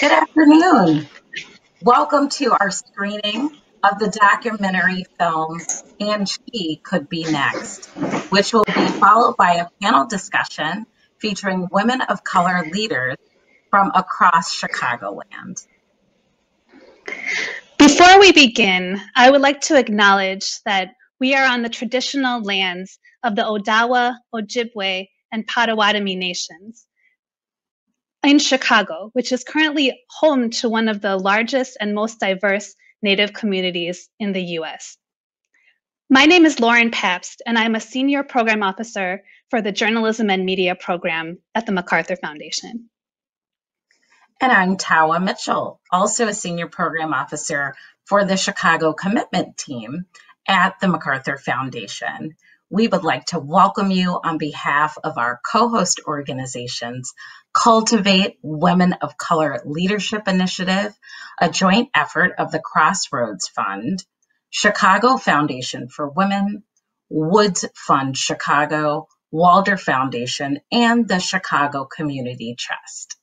Good afternoon. Welcome to our screening of the documentary film And She Could Be Next, which will be followed by a panel discussion featuring women of color leaders from across Chicagoland. Before we begin, I would like to acknowledge that we are on the traditional lands of the Odawa, Ojibwe, and Potawatomi nations in Chicago, which is currently home to one of the largest and most diverse Native communities in the U.S. My name is Lauren Pabst, and I'm a Senior Program Officer for the Journalism and Media Program at the MacArthur Foundation. And I'm Tawa Mitchell, also a Senior Program Officer for the Chicago Commitment Team at the MacArthur Foundation. We would like to welcome you on behalf of our co-host organizations, Cultivate Women of Color Leadership Initiative, a joint effort of the Crossroads Fund, Chicago Foundation for Women, Woods Fund Chicago, Walder Foundation, and the Chicago Community Trust.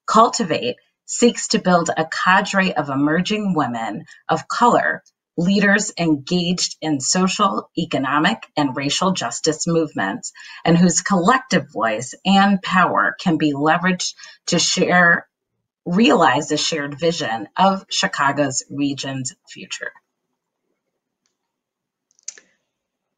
Cultivate seeks to build a cadre of emerging women of color, leaders engaged in social, economic, and racial justice movements, and whose collective voice and power can be leveraged to realize a shared vision of Chicago's region's future.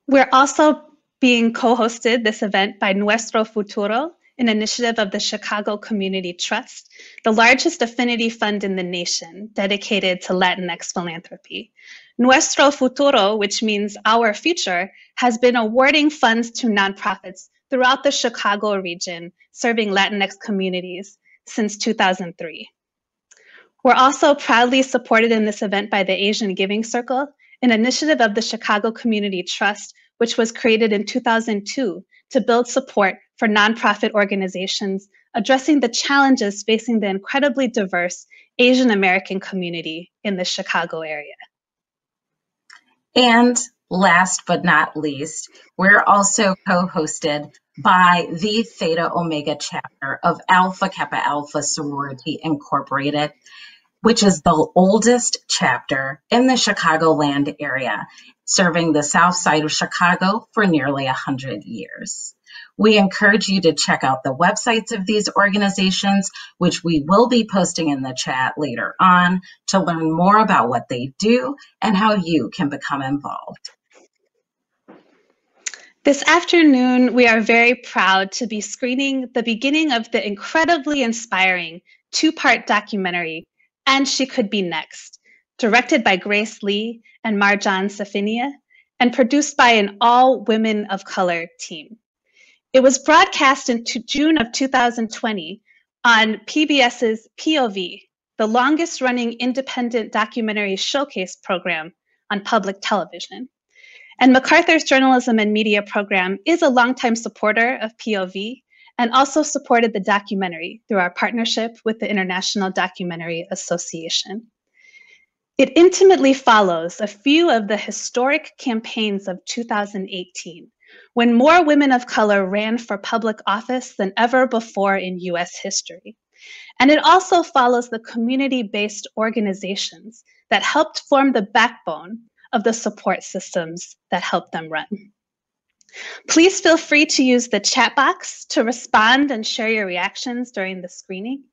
We're also being co-hosted this event by Nuestro, Futuro, an initiative of the Chicago Community Trust, the largest affinity fund in the nation dedicated to Latinx philanthropy. Nuestro Futuro, which means our future, has been awarding funds to nonprofits throughout the Chicago region serving Latinx communities since 2003. We're also proudly supported in this event by the Asian Giving Circle, an initiative of the Chicago Community Trust, which was created in 2002 to build support for nonprofit organizations addressing the challenges facing the incredibly diverse Asian American community in the Chicago area. And last but not least, we're also co-hosted by the Theta Omega chapter of Alpha Kappa Alpha Sorority Incorporated, which is the oldest chapter in the Chicagoland area, serving the south side of Chicago for nearly 100 years. We encourage you to check out the websites of these organizations, which we will be posting in the chat later on, to learn more about what they do and how you can become involved. This afternoon, we are very proud to be screening the beginning of the incredibly inspiring two-part documentary, And She Could Be Next, directed by Grace Lee and Marjan Safinia, and produced by an all-women of color team. It was broadcast in June of 2020 on PBS's POV, the longest-running independent documentary showcase program on public television. And MacArthur's Journalism and Media Program is a longtime supporter of POV and also supported the documentary through our partnership with the International Documentary Association. It intimately follows a few of the historic campaigns of 2018, when more women of color ran for public office than ever before in US history. And it also follows the community-based organizations that helped form the backbone of the support systems that helped them run. Please feel free to use the chat box to respond and share your reactions during the screening.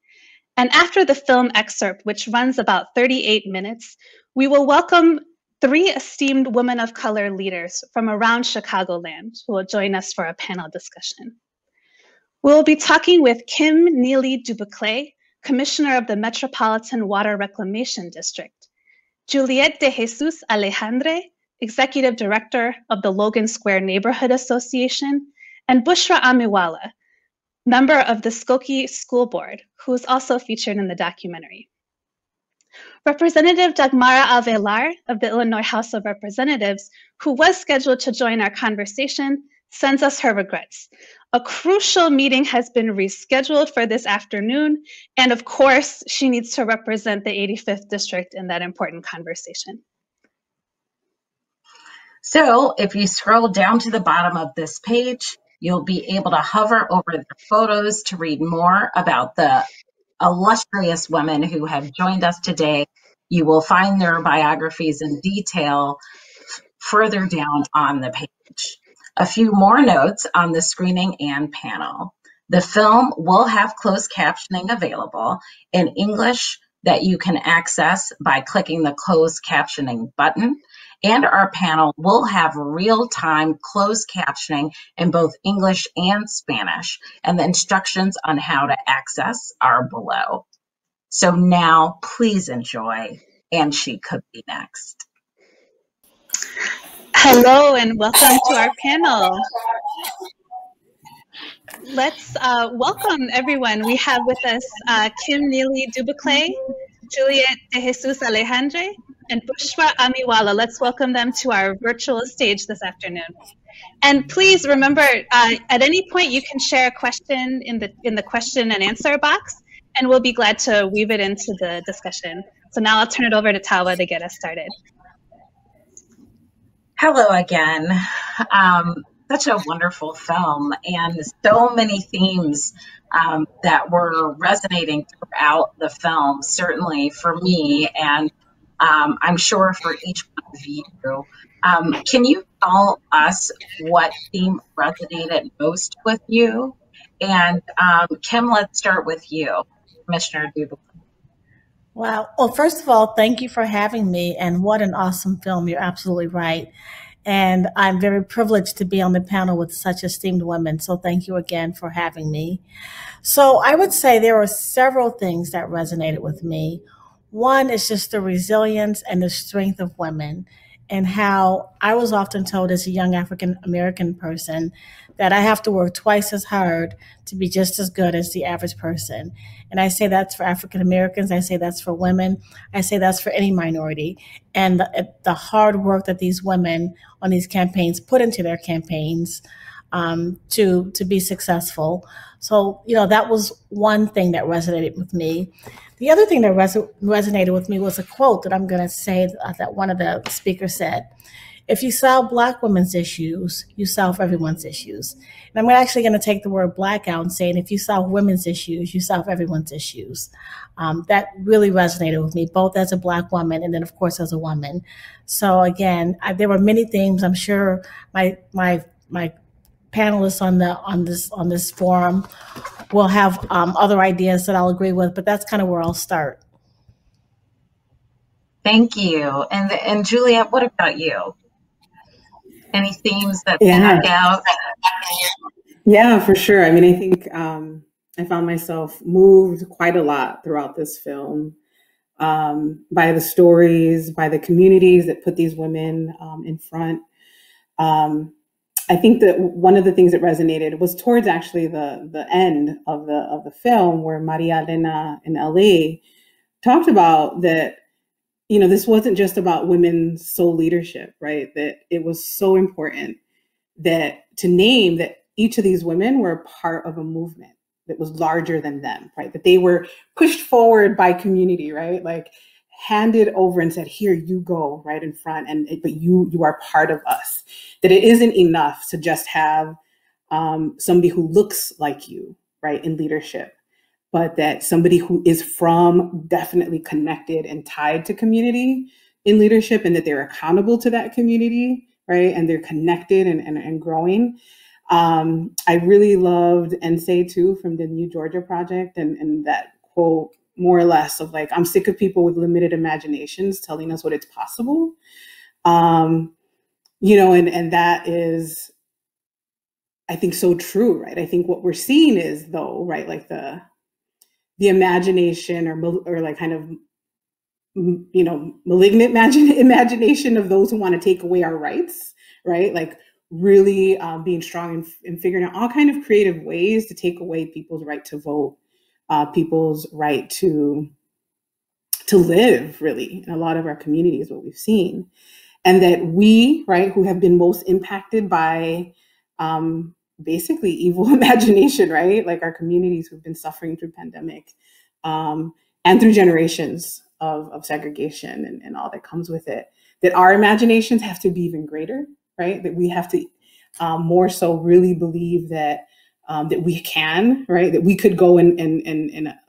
And after the film excerpt, which runs about 38 minutes, we will welcome 3 esteemed women of color leaders from around Chicagoland who will join us for a panel discussion. We'll be talking with Kim Neely Du Buclet, Commissioner of the Metropolitan Water Reclamation District, Juliet De Jesus Alejandre, Executive Director of the Logan Square Neighborhood Association, and Bushra Amiwala, member of the Skokie School Board, who is also featured in the documentary. Representative Dagmara Avelar of the Illinois House of Representatives, who was scheduled to join our conversation, sends us her regrets. A crucial meeting has been rescheduled for this afternoon, and of course, she needs to represent the 85th District in that important conversation. So if you scroll down to the bottom of this page, you'll be able to hover over the photos to read more about the illustrious women who have joined us today. You will find their biographies in detail further down on the page. A few more notes on the screening and panel. The film will have closed captioning available in English that you can access by clicking the closed captioning button. And our panel will have real-time closed captioning in both English and Spanish, and the instructions on how to access are below. So now please enjoy, and she could be next. Hello and welcome to our panel. Let's welcome everyone. We have with us Kim Neely Du Buclet, Juliet De Jesus Alejandre, and Bushra Amiwala. Let's welcome them to our virtual stage this afternoon. And please remember, at any point you can share a question in the question and answer box, and we'll be glad to weave it into the discussion. So now I'll turn it over to Tawa to get us started. Hello again. Such a wonderful film, and so many themes that were resonating throughout the film, certainly for me, and I'm sure for each one of you. Can you tell us what theme resonated most with you? And Kim, let's start with you, Commissioner Du Buclet. Wow. Well, first of all, thank you for having me, and what an awesome film. You're absolutely right. And I'm very privileged to be on the panel with such esteemed women. So thank you again for having me. So I would say there were several things that resonated with me. One is just the resilience and the strength of women, and how I was often told as a young African American person that I have to work twice as hard to be just as good as the average person. And I say that's for African Americans. I say that's for women. I say that's for any minority. And the hard work that these women on these campaigns put into their campaigns to be successful. So, that was one thing that resonated with me. The other thing that resonated with me was a quote that I'm going to say that one of the speakers said. If you solve Black women's issues, you solve everyone's issues. And I'm actually going to take the word Black out and say, and if you solve women's issues, you solve everyone's issues. That really resonated with me, both as a Black woman and then, of course, as a woman. So again, there were many themes. I'm sure my panelists on this forum will have other ideas that I'll agree with, but that's kind of where I'll start. Thank you. And Juliet, what about you? Any themes that stand out? Yeah, for sure. I mean, I think I found myself moved quite a lot throughout this film by the stories, by the communities that put these women in front. I think that one of the things that resonated was towards actually the end of the film, where Maria Elena in LA talked about that, this wasn't just about women's sole leadership, right? That it was so important that to name that each of these women were a part of a movement that was larger than them, right? That they were pushed forward by community, right? Like handed over and said, here you go, right in front, but you are part of us. That it isn't enough to just have somebody who looks like you, right, in leadership, but that somebody who is definitely connected and tied to community in leadership, and that they're accountable to that community, right, and they're connected and growing. I really loved Ensei too, from the New Georgia Project, and that quote, more or less, of like, I'm sick of people with limited imaginations telling us what it's possible. And that is, I think, so true, right? I think what we're seeing is, though, right, like the imagination or like kind of, malignant imagination of those who want to take away our rights, right? Like really being strong and figuring out all kind of creative ways to take away people's right to vote, people's right to live, really, in a lot of our communities, what we've seen. And that we, right, who have been most impacted by basically evil imagination, right? Like our communities who've been suffering through pandemic and through generations of segregation and all that comes with it, that our imaginations have to be even greater, right? That we have to more so really believe that that we can, right? That we could go and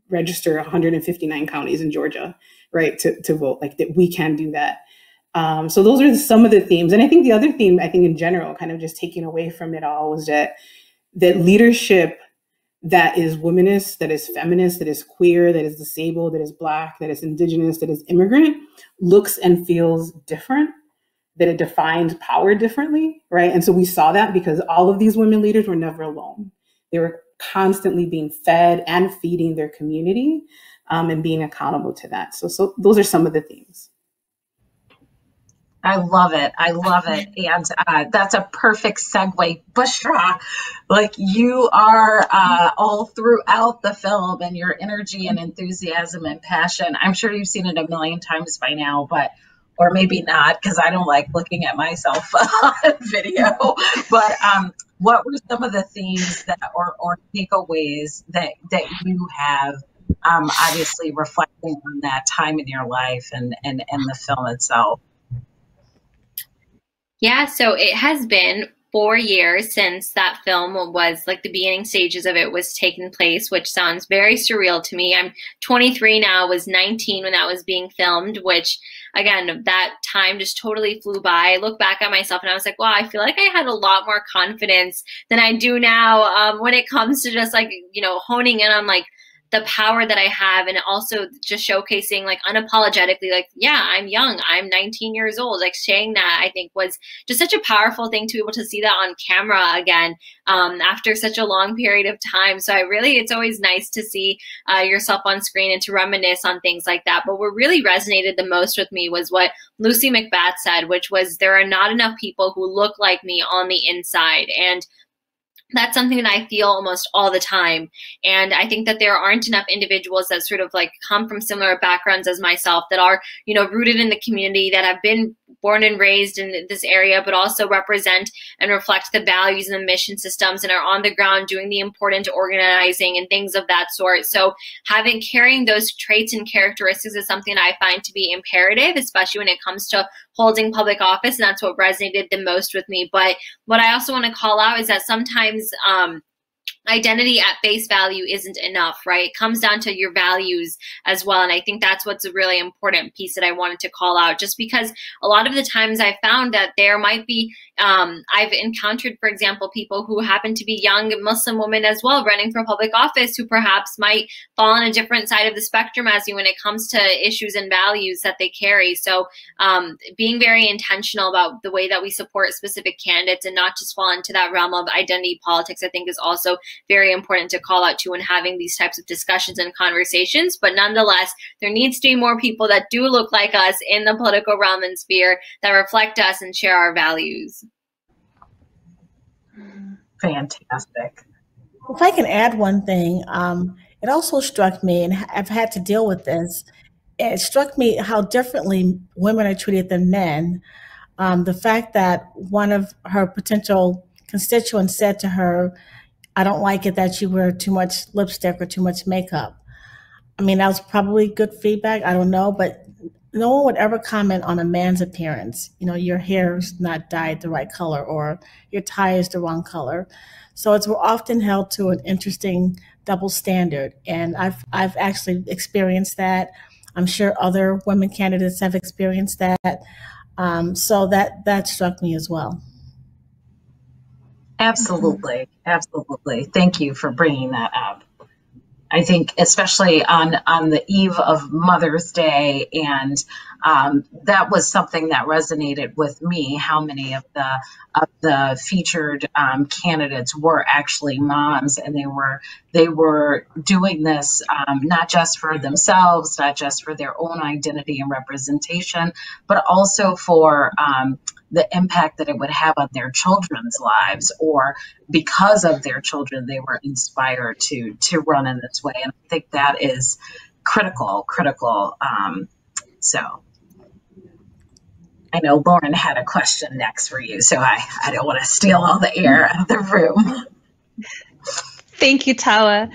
register 159 counties in Georgia, right, to vote, like that we can do that. So those are some of the themes. And I think the other theme, I think in general, kind of just taking away from it all, was that leadership that is womanist, that is feminist, that is queer, that is disabled, that is Black, that is Indigenous, that is immigrant, looks and feels different, that it defines power differently, right? And so we saw that because all of these women leaders were never alone. They were constantly being fed and feeding their community, and being accountable to that. So those are some of the themes. I love it. I love it. And that's a perfect segue. Bushra, like you are all throughout the film, and your energy and enthusiasm and passion. I'm sure you've seen it a million times by now, or maybe not, because I don't like looking at myself on video. But what were some of the themes that or takeaways that you have, obviously reflecting on that time in your life and the film itself? Yeah, so it has been 4 years since that film was, like, the beginning stages of it was taking place, which sounds very surreal to me. I'm 23 now, was 19 when that was being filmed, which, again, that time just totally flew by. I look back at myself and I was like, wow, I feel like I had a lot more confidence than I do now, when it comes to just, like, you know, honing in on, like, the power that I have, and also just showcasing, like, unapologetically, like, yeah, I'm young, I'm 19 years old. Like, saying that, I think, was just such a powerful thing to be able to see that on camera again, after such a long period of time. So it's always nice to see yourself on screen and to reminisce on things like that. But what really resonated the most with me was what Lucy McBath said, which was, there are not enough people who look like me on the inside. And that's something that I feel almost all the time. And I think that there aren't enough individuals that sort of, like, come from similar backgrounds as myself, that are, you know, rooted in the community, that have been born and raised in this area, but also represent and reflect the values and the mission systems, and are on the ground doing the important organizing and things of that sort. So carrying those traits and characteristics is something that I find to be imperative, especially when it comes to holding public office. And that's what resonated the most with me. But what I also want to call out is that sometimes identity at face value isn't enough, right? It comes down to your values as well. And I think that's what's a really important piece that I wanted to call out, just because a lot of the times I found that there might be, I've encountered, for example, people who happen to be young Muslim women as well, running for public office, who perhaps might fall on a different side of the spectrum as you when it comes to issues and values that they carry. So being very intentional about the way that we support specific candidates and not just fall into that realm of identity politics, I think is also very important to call out to when having these types of discussions and conversations. But nonetheless, there needs to be more people that do look like us in the political realm and sphere, that reflect us and share our values. Fantastic. If I can add one thing, it also struck me, and I've had to deal with this, it struck me how differently women are treated than men. The fact that one of her potential constituents said to her, I don't like it that you wear too much lipstick or too much makeup. I mean, that was probably good feedback. I don't know, but no one would ever comment on a man's appearance. You know, your hair's not dyed the right color, or your tie is the wrong color. So we're often held to an interesting double standard. And I've actually experienced that. I'm sure other women candidates have experienced that. So that struck me as well. Absolutely. Absolutely. Thank you for bringing that up. I think especially on the eve of Mother's Day, and that was something that resonated with me, how many of the featured candidates were actually moms, and they were doing this not just for themselves, not just for their own identity and representation, but also for the impact that it would have on their children's lives, or because of their children, they were inspired to run in this way. And I think that is critical. So I know Lauren had a question next for you, so I don't want to steal all the air out of the room. Thank you, Tawa.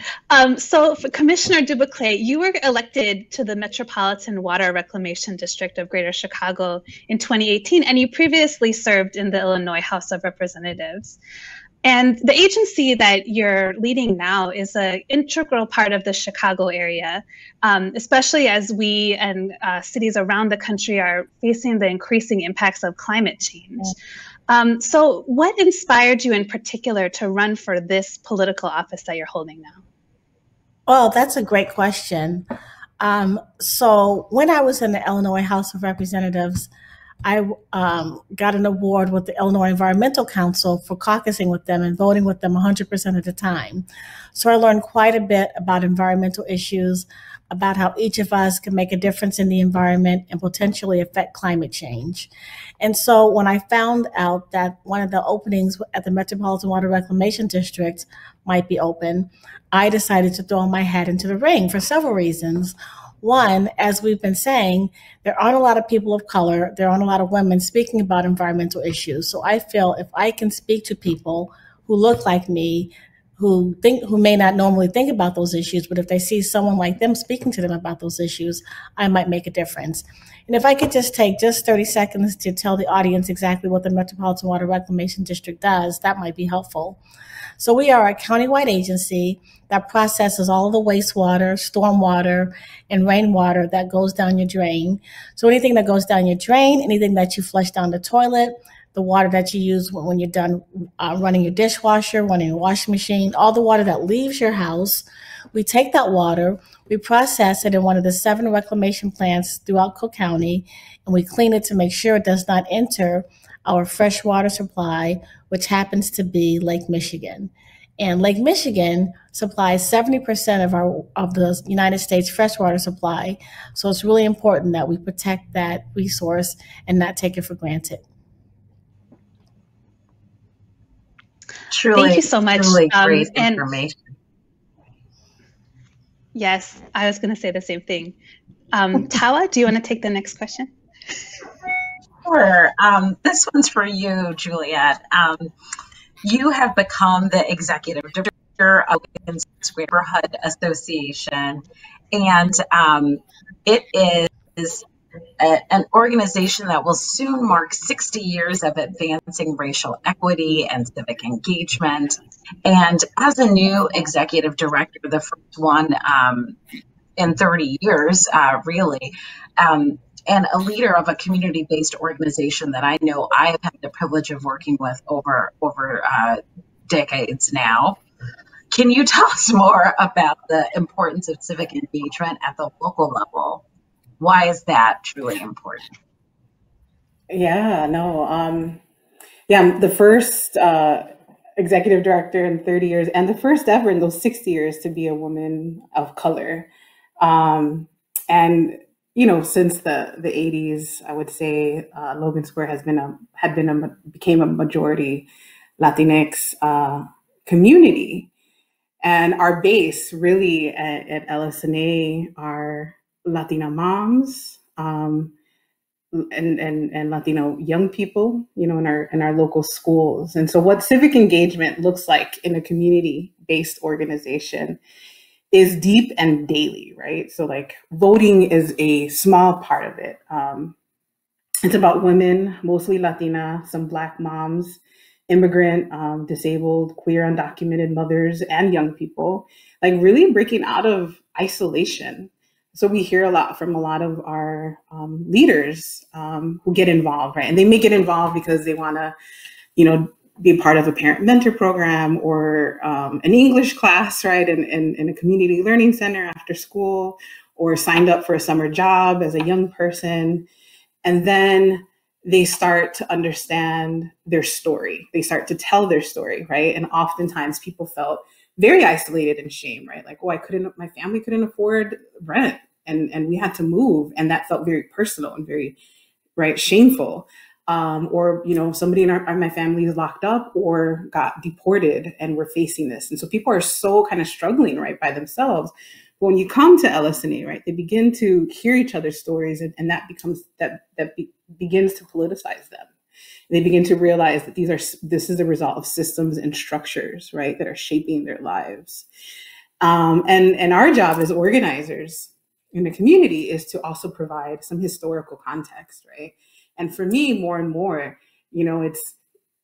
So for Commissioner Du Buclet, you were elected to the Metropolitan Water Reclamation District of Greater Chicago in 2018, and you previously served in the Illinois House of Representatives. And the agency that you're leading now is an integral part of the Chicago area, especially as we and cities around the country are facing the increasing impacts of climate change. So what inspired you in particular to run for this political office that you're holding now? Well, that's a great question. So when I was in the Illinois House of Representatives, I got an award with the Illinois Environmental Council for caucusing with them and voting with them 100% of the time. So I learned quite a bit about environmental issues, about how each of us can make a difference in the environment and potentially affect climate change. And so when I found out that one of the openings at the Metropolitan Water Reclamation District might be open, I decided to throw my hat into the ring for several reasons. One, as we've been saying, there aren't a lot of people of color, there aren't a lot of women speaking about environmental issues. So I feel if I can speak to people who look like me, who may not normally think about those issues, but if they see someone like them speaking to them about those issues, I might make a difference. And if I could just take 30 seconds to tell the audience exactly what the Metropolitan Water Reclamation District does, that might be helpful. So we are a countywide agency that processes all of the wastewater, stormwater, and rainwater that goes down your drain. So anything that goes down your drain, anything that you flush down the toilet, the water that you use when you're done running your dishwasher, running your washing machine, all the water that leaves your house, we take that water, we process it in one of the 7 reclamation plants throughout Cook County, and we clean it to make sure it does not enter our fresh water supply, which happens to be Lake Michigan. And Lake Michigan supplies 70% of the United States freshwater supply. So it's really important that we protect that resource and not take it for granted. Truly, thank you so much. Truly great information. Yes, I was going to say the same thing. Tawa, do you want to take the next question? Sure. This one's for you, Juliet. You have become the executive director of Logan Square Neighborhood Association, and it is an organization that will soon mark 60 years of advancing racial equity and civic engagement. And as a new executive director, the first one in 30 years, really, and a leader of a community-based organization that I know I have had the privilege of working with over decades now. Can you tell us more about the importance of civic engagement at the local level? Why is that truly important? Yeah, no. The first executive director in 30 years, and the first ever in those 60 years to be a woman of color. And since the 80s, I would say Logan Square became a majority Latinx community, and our base really at LSNA are Latina moms and Latino young people, in our local schools. And so, what civic engagement looks like in a community-based organization is deep and daily, right? So like voting is a small part of it. It's about women, mostly Latina, some Black moms, immigrant, disabled, queer, undocumented mothers, and young people, like really breaking out of isolation. So we hear a lot from a lot of our leaders who get involved, right? And they may get involved because they want to, be part of a parent mentor program or an English class, right, in a community learning center after school, or signed up for a summer job as a young person. And then they start to understand their story. They start to tell their story, right? And oftentimes people felt very isolated and shame, right? Like, my family couldn't afford rent and we had to move. And that felt very personal and very, right, shameful. Or somebody in my family is locked up or got deported and we're facing this. And so people are so kind of struggling, right, by themselves. But when you come to LSNA, right, they begin to hear each other's stories, and that begins to politicize them. They begin to realize that this is a result of systems and structures, right, that are shaping their lives. And our job as organizers in the community is to also provide some historical context, right? And for me, more and more, it's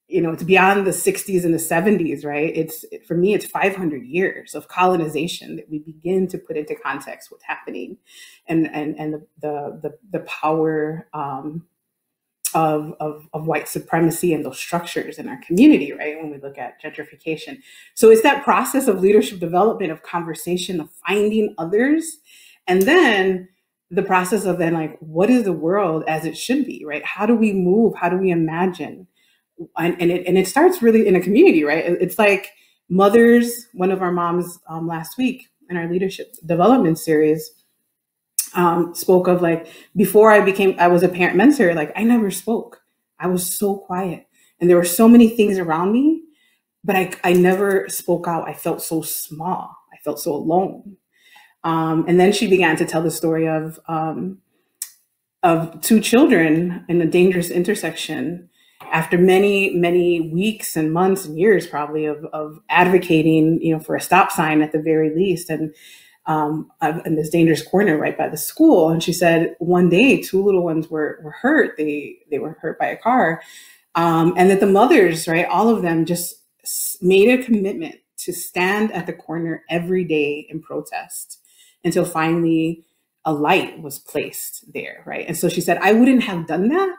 it's beyond the 60s and the 70s, right? For me, it's 500 years of colonization that we begin to put into context what's happening, and the power of white supremacy and those structures in our community, right? When we look at gentrification. So it's that process of leadership development, of conversation, of finding others, and then the process of then, like, what is the world as it should be, right? How do we move? How do we imagine? And it starts really in a community, right? It's like mothers, one of our moms last week in our leadership development series spoke of, like, before I was a parent mentor, like, I never spoke. I was so quiet. And there were so many things around me, but I never spoke out. I felt so small. I felt so alone. And then she began to tell the story of two children in a dangerous intersection after many, many weeks and months and years probably of advocating, for a stop sign at the very least. And in this dangerous corner right by the school. And she said one day, two little ones were hurt. They were hurt by a car. And that the mothers, right, all of them just made a commitment to stand at the corner every day and protest until finally a light was placed there, right? And so she said, I wouldn't have done that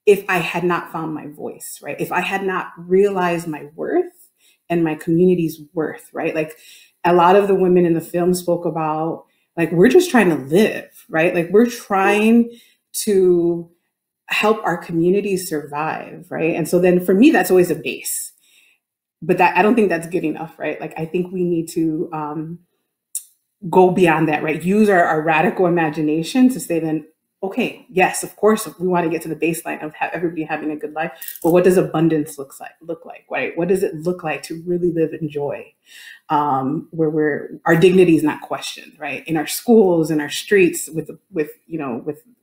if I had not found my voice, right? If I had not realized my worth and my community's worth, right? Like, a lot of the women in the film spoke about, like, we're just trying to live, right? Like, we're trying to help our communities survive, right? And so then for me, that's always a base. But I don't think that's good enough, right? Like, I think we need to go beyond that, right? Use our radical imagination to say then, okay, yes, of course, we want to get to the baseline of everybody having a good life, but what does abundance look like, right? What does it look like to really live in joy, where our dignity is not questioned, right? In our schools, in our streets, with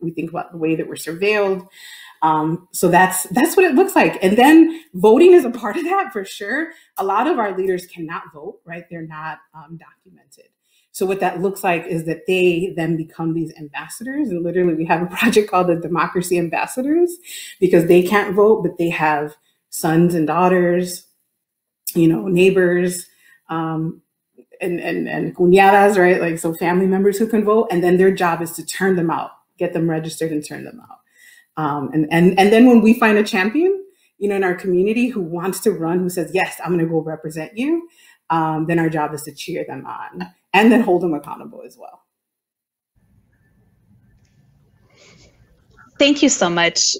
we think about the way that we're surveilled. So that's what it looks like. And then voting is a part of that for sure. A lot of our leaders cannot vote, right? They're not documented. So what that looks like is that they then become these ambassadors. And literally we have a project called the Democracy Ambassadors, because they can't vote, but they have sons and daughters, neighbors, and cuñadas, right? Like, so family members who can vote. And then their job is to turn them out, get them registered and turn them out. And then when we find a champion, in our community who wants to run, who says, yes, I'm going to go represent you, then our job is to cheer them on and then hold them accountable as well. Thank you so much.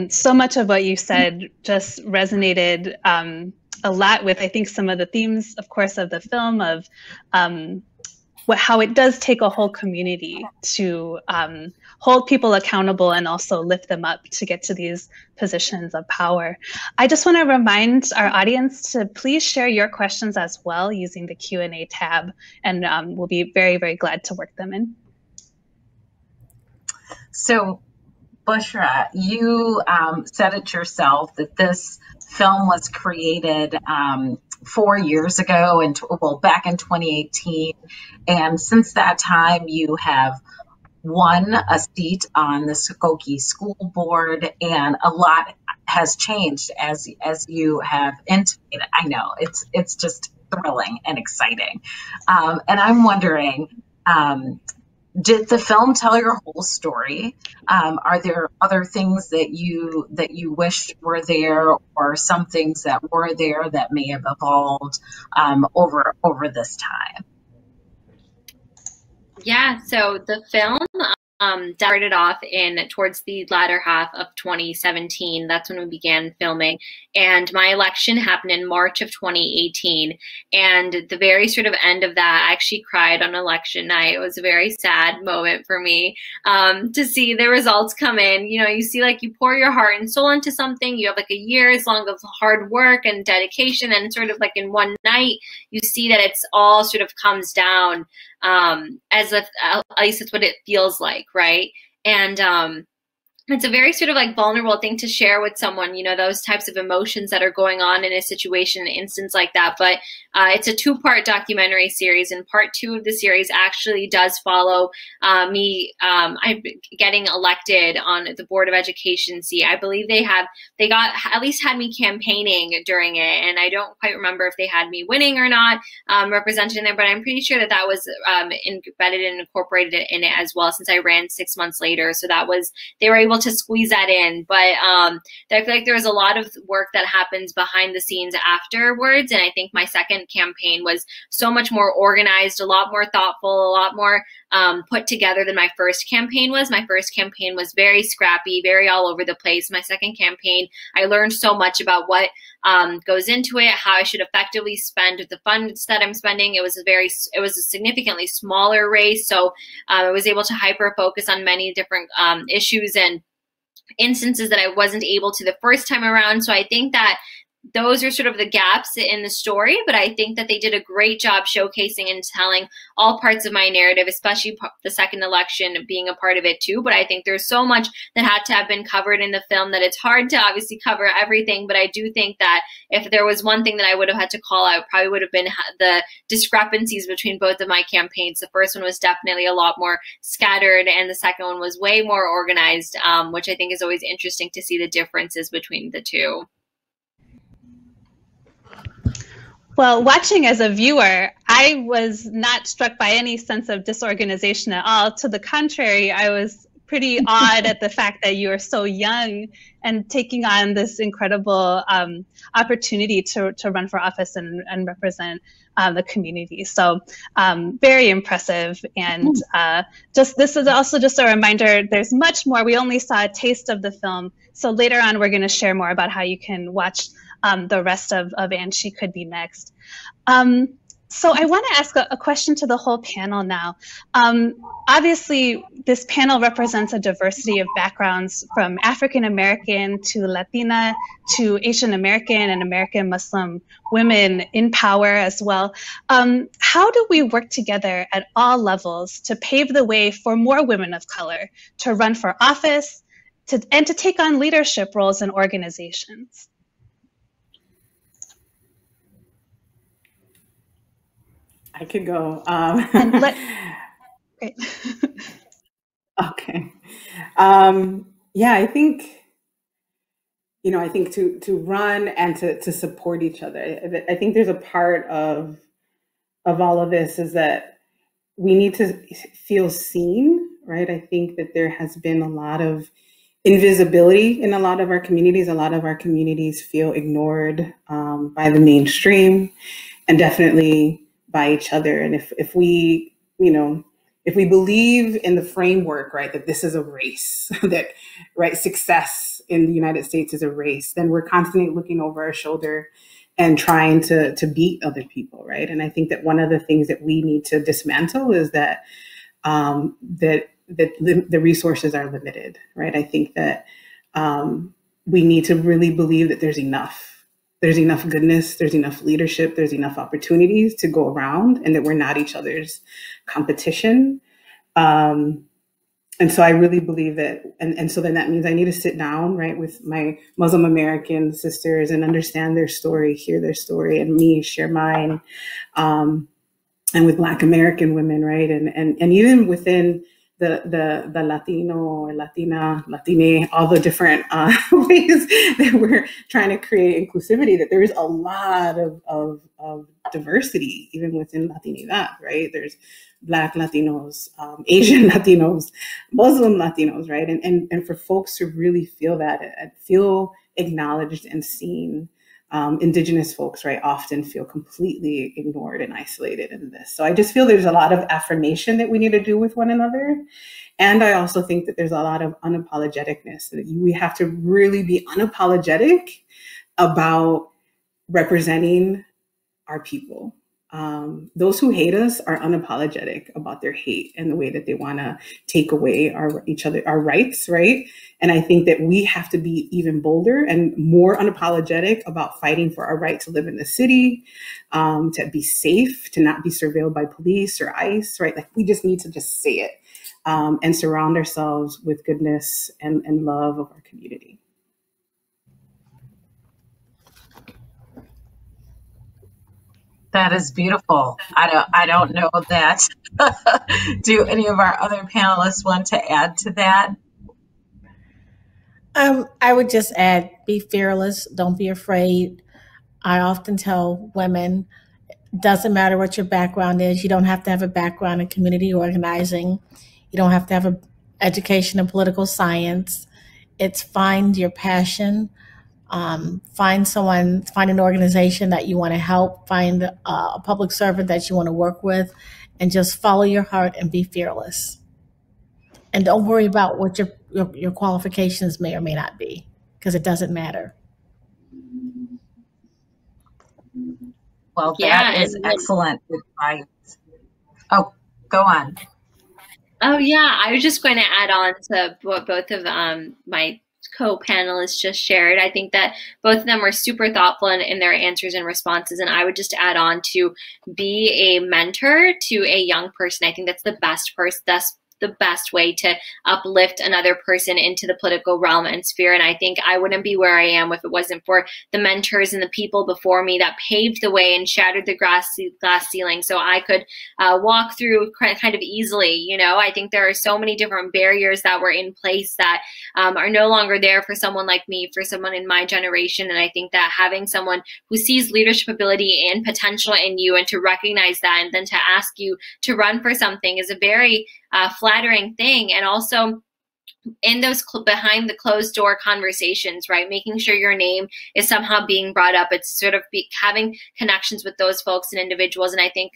So much of what you said just resonated a lot with, I think, some of the themes, of course, of the film, of how it does take a whole community to hold people accountable and also lift them up to get to these positions of power. I just want to remind our audience to please share your questions as well using the Q&A tab, and we'll be very, very glad to work them in. So, Bushra, you said it yourself that this film was created 4 years ago, back in 2018. And since that time, you have won a seat on the Skokie School Board, and a lot has changed as you have intimated. I know it's just thrilling and exciting. And I'm wondering, did the film tell your whole story? Are there other things that you wished were there, or some things that were there that may have evolved over this time? Yeah, so the film started off towards the latter half of 2017. That's when we began filming. And my election happened in March of 2018. And the very sort of end of that, I actually cried on election night. It was a very sad moment for me to see the results come in. You see, like, you pour your heart and soul into something. You have like a years long of hard work and dedication. And sort of like in one night, you see that it's all sort of comes down. As if, at least it's what it feels like, right? And it's a very sort of like vulnerable thing to share with someone, you know, those types of emotions that are going on in a situation, an instance like that. But it's a 2-part documentary series, and part 2 of the series actually does follow me. I'm getting elected on the Board of Education. I believe they got at least had me campaigning during it, and I don't quite remember if they had me winning or not, represented in there, but I'm pretty sure that that was embedded and incorporated in it as well, since I ran 6 months later. So they were able to squeeze that in. But I feel like there was a lot of work that happens behind the scenes afterwards, and I think my second campaign was so much more organized, a lot more thoughtful, a lot more put together than my first campaign was. My first campaign was very scrappy, very all over the place. My second campaign, I learned so much about what goes into it, how I should effectively spend the funds that I'm spending. It was a significantly smaller race, so I was able to hyper focus on many different issues and instances that I wasn't able to the first time around. So I think that those are sort of the gaps in the story, but I think that they did a great job showcasing and telling all parts of my narrative, especially the second election being a part of it too. But I think there's so much that had to have been covered in the film that it's hard to obviously cover everything. But I do think that if there was one thing that I would have had to call out, probably would have been the discrepancies between both of my campaigns. The first one was definitely a lot more scattered, and the second one was way more organized, which I think is always interesting to see the differences between the two. Well, watching as a viewer, I was not struck by any sense of disorganization at all. To the contrary, I was pretty awed at the fact that you are so young and taking on this incredible opportunity to run for office and represent the community. So very impressive. And this is also just a reminder, there's much more. We only saw a taste of the film. So later on, we're going to share more about how you can watch the rest of And She Could Be Next. So I want to ask a question to the whole panel now. Obviously, this panel represents a diversity of backgrounds from African American to Latina to Asian American and American Muslim women in power as well. How do we work together at all levels to pave the way for more women of color to run for office and to take on leadership roles in organizations? I could go. Great. Okay. Yeah, I think, I think to run and to support each other. I think there's a part of all of this is that we need to feel seen, right? I think that there has been a lot of invisibility in a lot of our communities. A lot of our communities feel ignored by the mainstream, and definitely by each other. And if we believe in the framework, right, that this is a race, that, right, success in the United States is a race, then we're constantly looking over our shoulder and trying to beat other people, right? And I think that one of the things that we need to dismantle is that the resources are limited, right? I think that we need to really believe that there's enough. There's enough goodness, there's enough leadership, there's enough opportunities to go around, and that we're not each other's competition. And so I really believe that, and so then that means I need to sit down, right, with my Muslim American sisters and understand their story, hear their story, and me share mine, and with Black American women, right, and even within the Latino or Latina, Latine, all the different ways that we're trying to create inclusivity, that there's a lot of diversity even within Latinidad, right? There's Black Latinos, Asian Latinos, Muslim Latinos, right? And for folks to really feel that and feel acknowledged and seen, Indigenous folks, right, often feel completely ignored and isolated in this. So I just feel there's a lot of affirmation that we need to do with one another. And I also think that there's a lot of unapologeticness, that we have to really be unapologetic about representing our people. Those who hate us are unapologetic about their hate and the way that they want to take away our rights, right? And I think that we have to be even bolder and more unapologetic about fighting for our right to live in the city, to be safe, to not be surveilled by police or ICE, right? Like, we just need to just say it. and surround ourselves with goodness and love of our community. That is beautiful. I don't know that. Do any of our other panelists want to add to that? I would just add, be fearless. Don't be afraid. I often tell women, doesn't matter what your background is. You don't have to have a background in community organizing. You don't have to have an education in political science. It's find your passion. Find an organization that you want to help, find a public servant that you want to work with, and just follow your heart and be fearless. And don't worry about what your qualifications may or may not be, because it doesn't matter. Well, that is excellent advice. Oh, go on. Oh, yeah. I was just going to add on to what both of my co-panelists just shared. I think that both of them were super thoughtful in their answers and responses. And I would just add on to be a mentor to a young person. I think that's the best way to uplift another person into the political realm and sphere. And I think I wouldn't be where I am if it wasn't for the mentors and the people before me that paved the way and shattered the glass ceiling so I could walk through kind of easily. You know, I think there are so many different barriers that were in place that are no longer there for someone like me, for someone in my generation. And I think that having someone who sees leadership ability and potential in you and to recognize that and then to ask you to run for something is a very flattering thing. And also in those behind the closed door conversations, right? Making sure your name is somehow being brought up. It's sort of having connections with those folks and individuals. And I think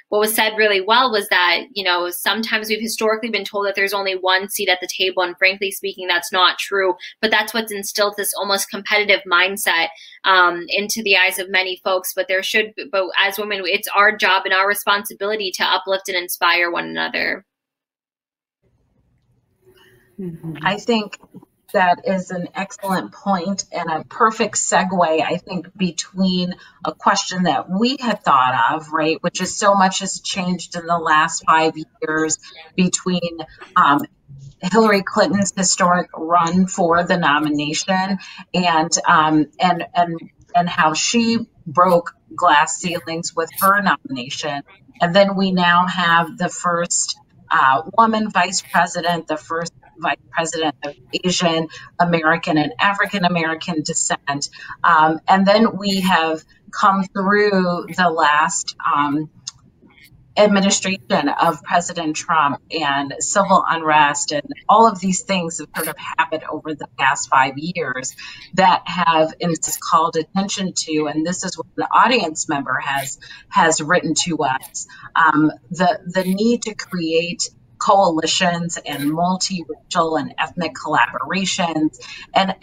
what was said really well was that, you know, sometimes we've historically been told that there's only one seat at the table. And frankly speaking, that's not true. But that's what's instilled this almost competitive mindset into the eyes of many folks. But as women, it's our job and our responsibility to uplift and inspire one another. I think that is an excellent point and a perfect segue, I think, between a question that we had thought of, right, which is so much has changed in the last 5 years between Hillary Clinton's historic run for the nomination and how she broke glass ceilings with her nomination. And then we now have the first woman vice president, the first vice president of Asian American and African American descent. And then we have come through the last administration of President Trump and civil unrest and all of these things have sort of happened over the past 5 years that have called attention to, and this is what the audience member has written to us, the need to create coalitions and multiracial and ethnic collaborations, and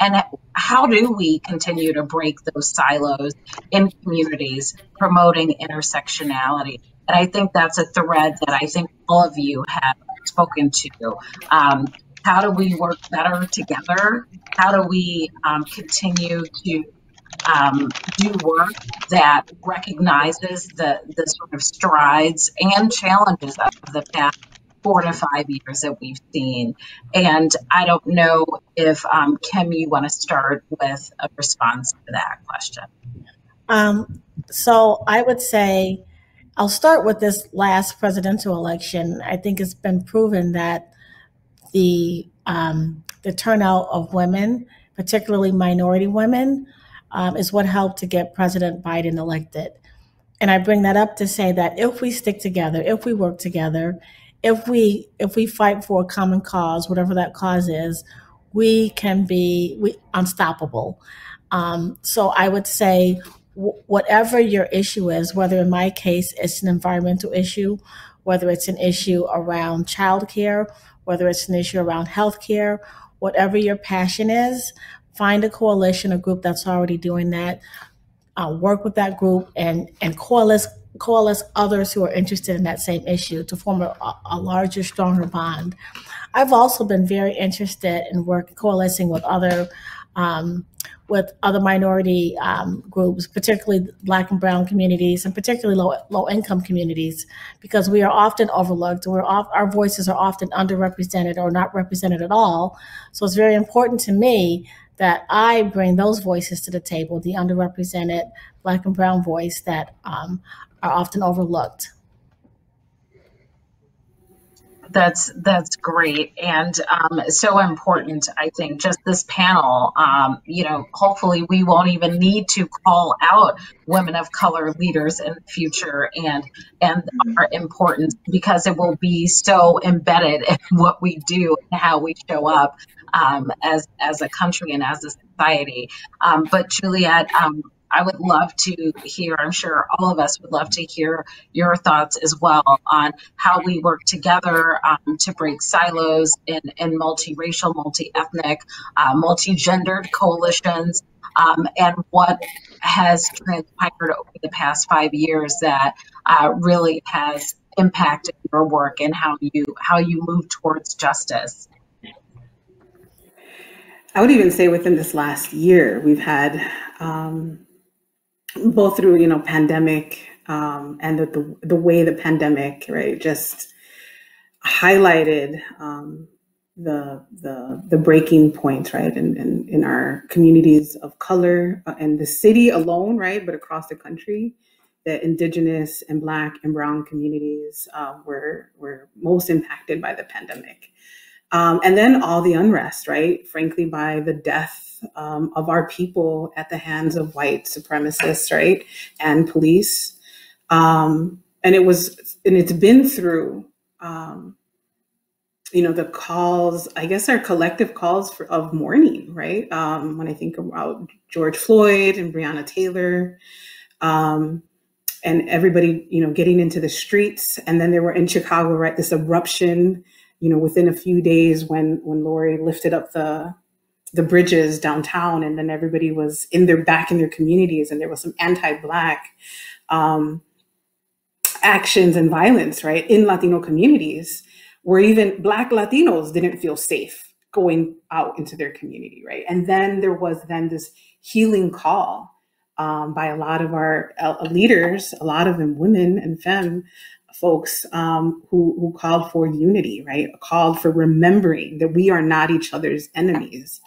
how do we continue to break those silos in communities, promoting intersectionality? And I think that's a thread that I think all of you have spoken to. How do we work better together? How do we continue to do work that recognizes the sort of strides and challenges of the past 4 to 5 years that we've seen? And I don't know if, Kim, you want to start with a response to that question. So I would say, I'll start with this last presidential election. I think it's been proven that the turnout of women, particularly minority women, is what helped to get President Biden elected. And I bring that up to say that if we stick together, if we work together, if we fight for a common cause, whatever that cause is, we can be unstoppable. So I would say, whatever your issue is, whether in my case it's an environmental issue, whether it's an issue around childcare, whether it's an issue around healthcare, whatever your passion is, find a coalition, a group that's already doing that. Work with that group and coalesce others who are interested in that same issue to form a larger, stronger bond. I've also been very interested in coalescing with other with other minority groups, particularly Black and Brown communities, and particularly low-income communities, because we are often overlooked. Our voices are often underrepresented or not represented at all. So it's very important to me that I bring those voices to the table, the underrepresented Black and Brown voice that are often overlooked. That's great, and so important. I think just this panel, hopefully we won't even need to call out women of color leaders in the future and our importance, because it will be so embedded in what we do and how we show up as a country and as a society. But Juliet, I would love to hear, I'm sure all of us would love to hear your thoughts as well on how we work together to break silos in multiracial, multi-ethnic, multi-gendered coalitions, and what has transpired over the past 5 years that really has impacted your work and how you move towards justice. I would even say within this last year, we've had both through, pandemic and the way the pandemic, right, just highlighted the breaking points, right, in our communities of color and the city alone, right, but across the country, that Indigenous and Black and Brown communities were most impacted by the pandemic. And then all the unrest, right, frankly, by the death of our people at the hands of white supremacists, right, and police. And it's been through, the calls, I guess our collective calls of mourning, right? When I think about George Floyd and Breonna Taylor, and everybody, getting into the streets. And then there were in Chicago, right, this eruption, within a few days when Lori lifted up the bridges downtown, and then everybody was back in their communities, and there was some anti-Black actions and violence, right, in Latino communities, where even Black Latinos didn't feel safe going out into their community, right? And then there was this healing call by a lot of our leaders, a lot of them women and femme folks who called for unity, right? Called for remembering that we are not each other's enemies.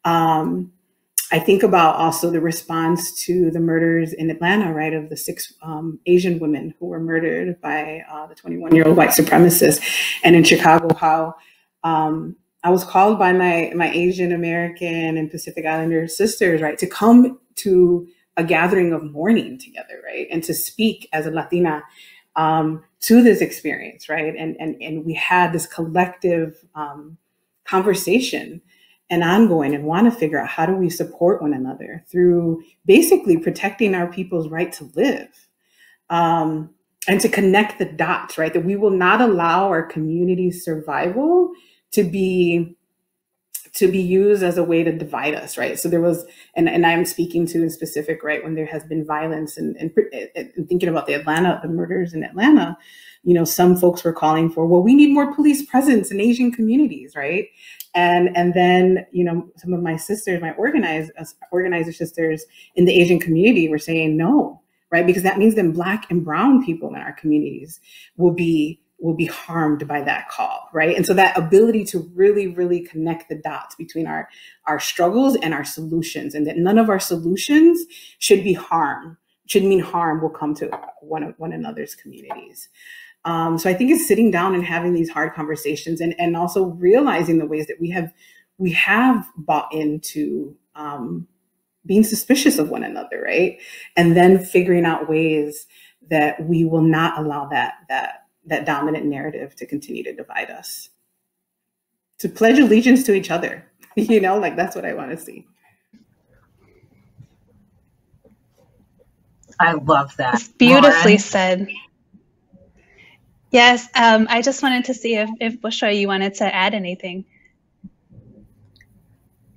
I think about also the response to the murders in Atlanta, right, of the 6 Asian women who were murdered by the 21-year-old white supremacist, and in Chicago, how I was called by my Asian American and Pacific Islander sisters, right, to come to a gathering of mourning together, right, and to speak as a Latina to this experience, right, and we had this collective conversation and ongoing, and want to figure out how do we support one another through basically protecting our people's right to live, and to connect the dots, right? That we will not allow our community's survival to be used as a way to divide us, right? So there was, and I'm speaking to in specific, right, when there has been violence and thinking about the murders in Atlanta, some folks were calling for, well, we need more police presence in Asian communities, right? And then, some of my sisters, my organizer sisters in the Asian community were saying no, right? Because that means then Black and Brown people in our communities will be harmed by that call, right? And so that ability to really, really connect the dots between our struggles and our solutions, and that none of our solutions should mean harm will come to one another's communities. So I think it's sitting down and having these hard conversations, and also realizing the ways that we have bought into being suspicious of one another, right? And then figuring out ways that we will not allow that dominant narrative to continue to divide us. To pledge allegiance to each other, that's what I want to see. I love that. It's beautifully Lauren? said. Yes, I just wanted to see if Bushra, you wanted to add anything.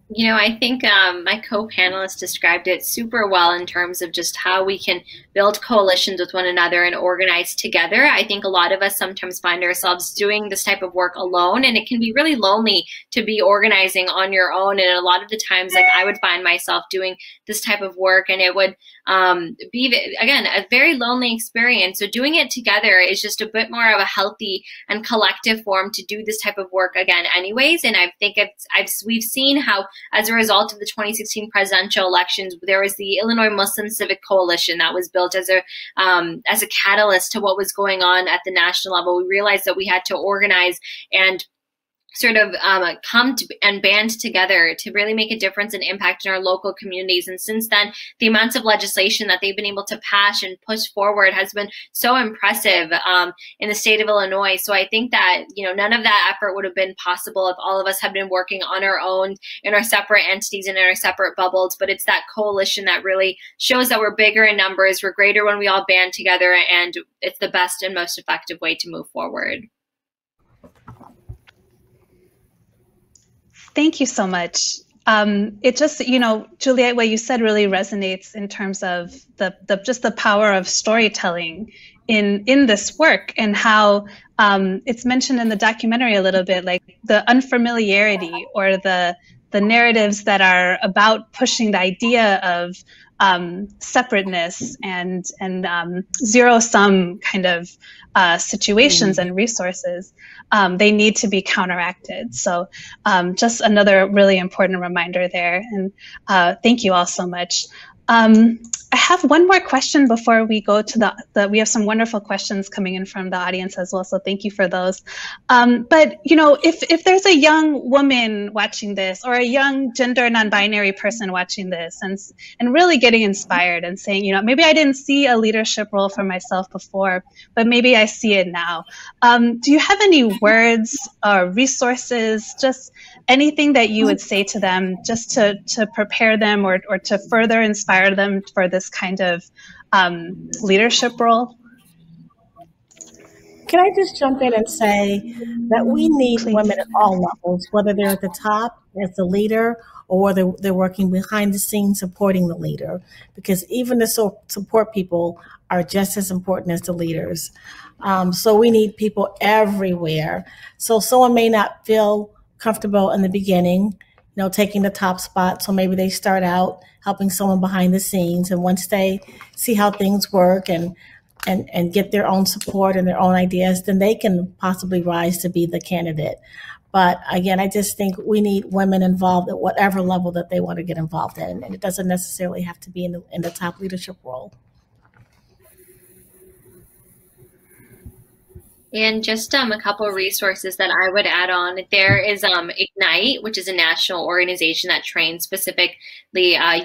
You know, I think my co-panelist described it super well in terms of just how we can build coalitions with one another and organize together. I think a lot of us sometimes find ourselves doing this type of work alone, and it can be really lonely to be organizing on your own. And a lot of the times, like, I would find myself doing this type of work, and it would be, again, a very lonely experience. So doing it together is just a bit more of a healthy and collective form to do this type of work again anyways. And I think we've seen how, as a result of the 2016 presidential elections, there was the Illinois Muslim Civic Coalition that was built as a catalyst to what was going on at the national level. We realized that we had to organize and sort of come to and band together to really make a difference and impact in our local communities. And since then, the amounts of legislation that they've been able to pass and push forward has been so impressive in the state of Illinois. So I think that, you know, none of that effort would have been possible if all of us had been working on our own in our separate entities and in our separate bubbles. But it's that coalition that really shows that we're bigger in numbers, we're greater when we all band together, and it's the best and most effective way to move forward. Thank you so much. It just, you know, Juliet, what you said really resonates in terms of the power of storytelling in this work, and how it's mentioned in the documentary a little bit, like the unfamiliarity or the narratives that are about pushing the idea of separateness and zero-sum kind of situations and resources. They need to be counteracted. So just another really important reminder there. And thank you all so much. I have one more question before we go to we have some wonderful questions coming in from the audience as well, so thank you for those. But, you know, if there's a young woman watching this, or a young gender non-binary person watching this, and really getting inspired and saying, you know, maybe I didn't see a leadership role for myself before, but maybe I see it now. Do you have any words or resources, just anything that you would say to them just to prepare them or to further inspire them for this kind of leadership role? Can I just jump in and say that we need women at all levels, whether they're at the top as the leader or whether they're working behind the scenes supporting the leader, because even the support people are just as important as the leaders. So we need people everywhere. So someone may not feel comfortable in the beginning, you know, taking the top spot. So maybe they start out helping someone behind the scenes, and once they see how things work and get their own support and their own ideas, then they can possibly rise to be the candidate. But again, I just think we need women involved at whatever level that they want to get involved in, and it doesn't necessarily have to be in the top leadership role. And just a couple of resources that I would add on. There is Ignite, which is a national organization that trains specifically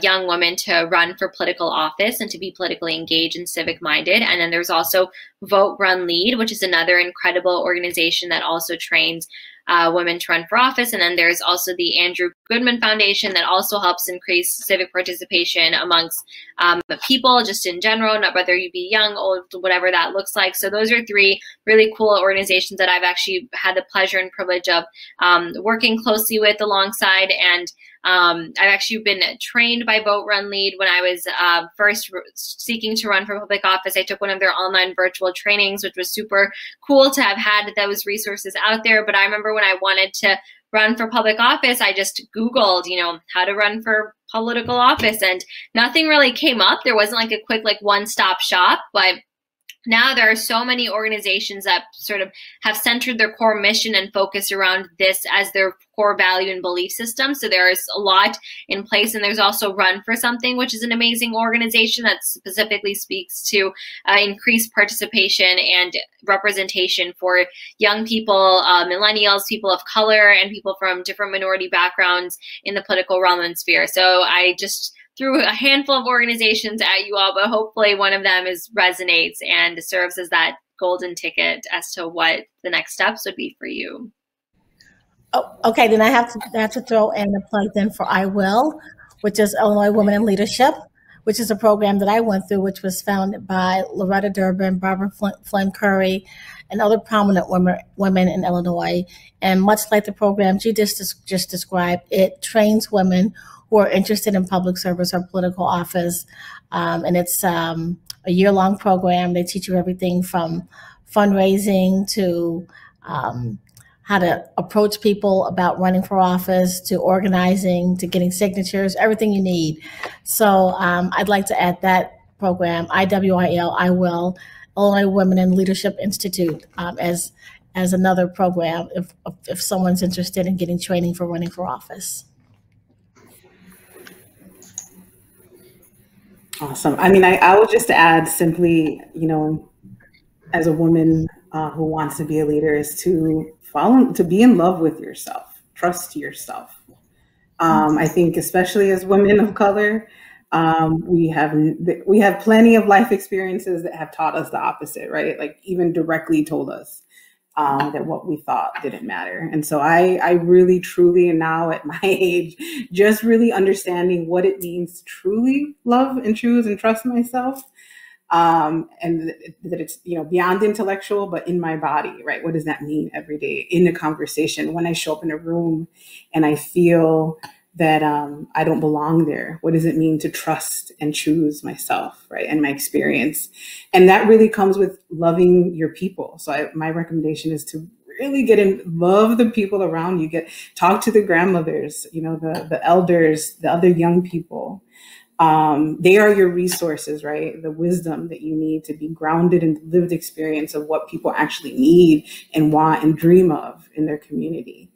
young women to run for political office and to be politically engaged and civic minded. And then there's also Vote, Run, Lead, which is another incredible organization that also trains women to run for office. And then there's also the Andrew Goodman Foundation that also helps increase civic participation amongst people just in general, not whether you be young, old, whatever that looks like. So those are three really cool organizations that I've actually had the pleasure and privilege of working closely with alongside. And I've actually been trained by Vote, Run, Lead. When I was first seeking to run for public office, I took one of their online virtual trainings, which was super cool to have had those resources out there. But I remember when I wanted to run for public office, I just Googled, you know, how to run for political office, and nothing really came up. There wasn't like a quick, like, one-stop shop, but now there are so many organizations that sort of have centered their core mission and focus around this as their core value and belief system. So there is a lot in place. And there's also Run for Something, which is an amazing organization that specifically speaks to increased participation and representation for young people, millennials, people of color, and people from different minority backgrounds in the political realm and sphere. So I just threw a handful of organizations at you all, but hopefully one of them resonates and serves as that golden ticket as to what the next steps would be for you. Oh, okay, then I have to throw in a plug then for I Will, which is Illinois Women in Leadership, which is a program that I went through, which was founded by Loretta Durbin, Barbara Flynn Curry, and other prominent women in Illinois. And much like the program she just described, it trains women who are interested in public service or political office. And it's a year-long program. They teach you everything from fundraising to how to approach people about running for office, to organizing, to getting signatures, everything you need. So I'd like to add that program, IWIL, I Will, Illinois Women in Leadership Institute, as another program if someone's interested in getting training for running for office. Awesome. I mean, I would just add simply, as a woman who wants to be a leader, is to be in love with yourself, trust yourself. I think especially as women of color, we have plenty of life experiences that have taught us the opposite, right? Like even directly told us that what we thought didn't matter. And so I really, truly, and now at my age, just really understanding what it means to truly love and choose and trust myself. And that it's, beyond intellectual, but in my body, right? What does that mean every day in a conversation when I show up in a room and I feel that I don't belong there? What does it mean to trust and choose myself, right? And my experience. And that really comes with loving your people. So my recommendation is to really love the people around you. Talk to the grandmothers, the elders, the other young people. They are your resources, right? The wisdom that you need to be grounded in the lived experience of what people actually need and want and dream of in their community.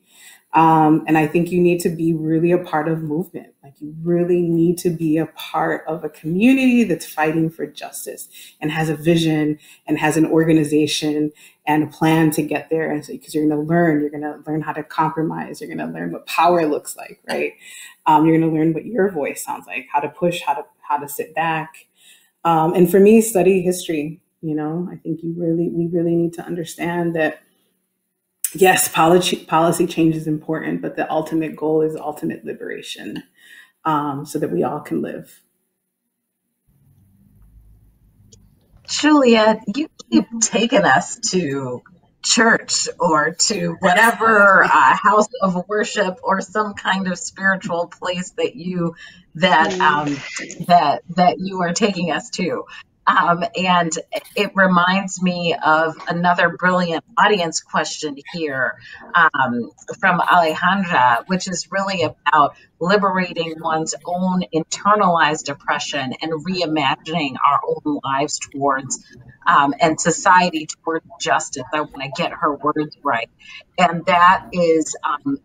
And I think you need to be really a part of movement. Like you really need to be a part of a community that's fighting for justice and has a vision and has an organization and a plan to get there. And so, because you're going to learn how to compromise. You're going to learn what power looks like, right? You're going to learn what your voice sounds like, how to push, how to sit back. And for me, study history. I think we really need to understand that, yes, policy change is important, but the ultimate goal is ultimate liberation, so that we all can live. Juliet, you keep taking us to church or to whatever house of worship or some kind of spiritual place that you are taking us to. And it reminds me of another brilliant audience question here from Alejandra, which is really about liberating one's own internalized oppression and reimagining our own lives towards and society towards justice. I want to get her words right. And that is,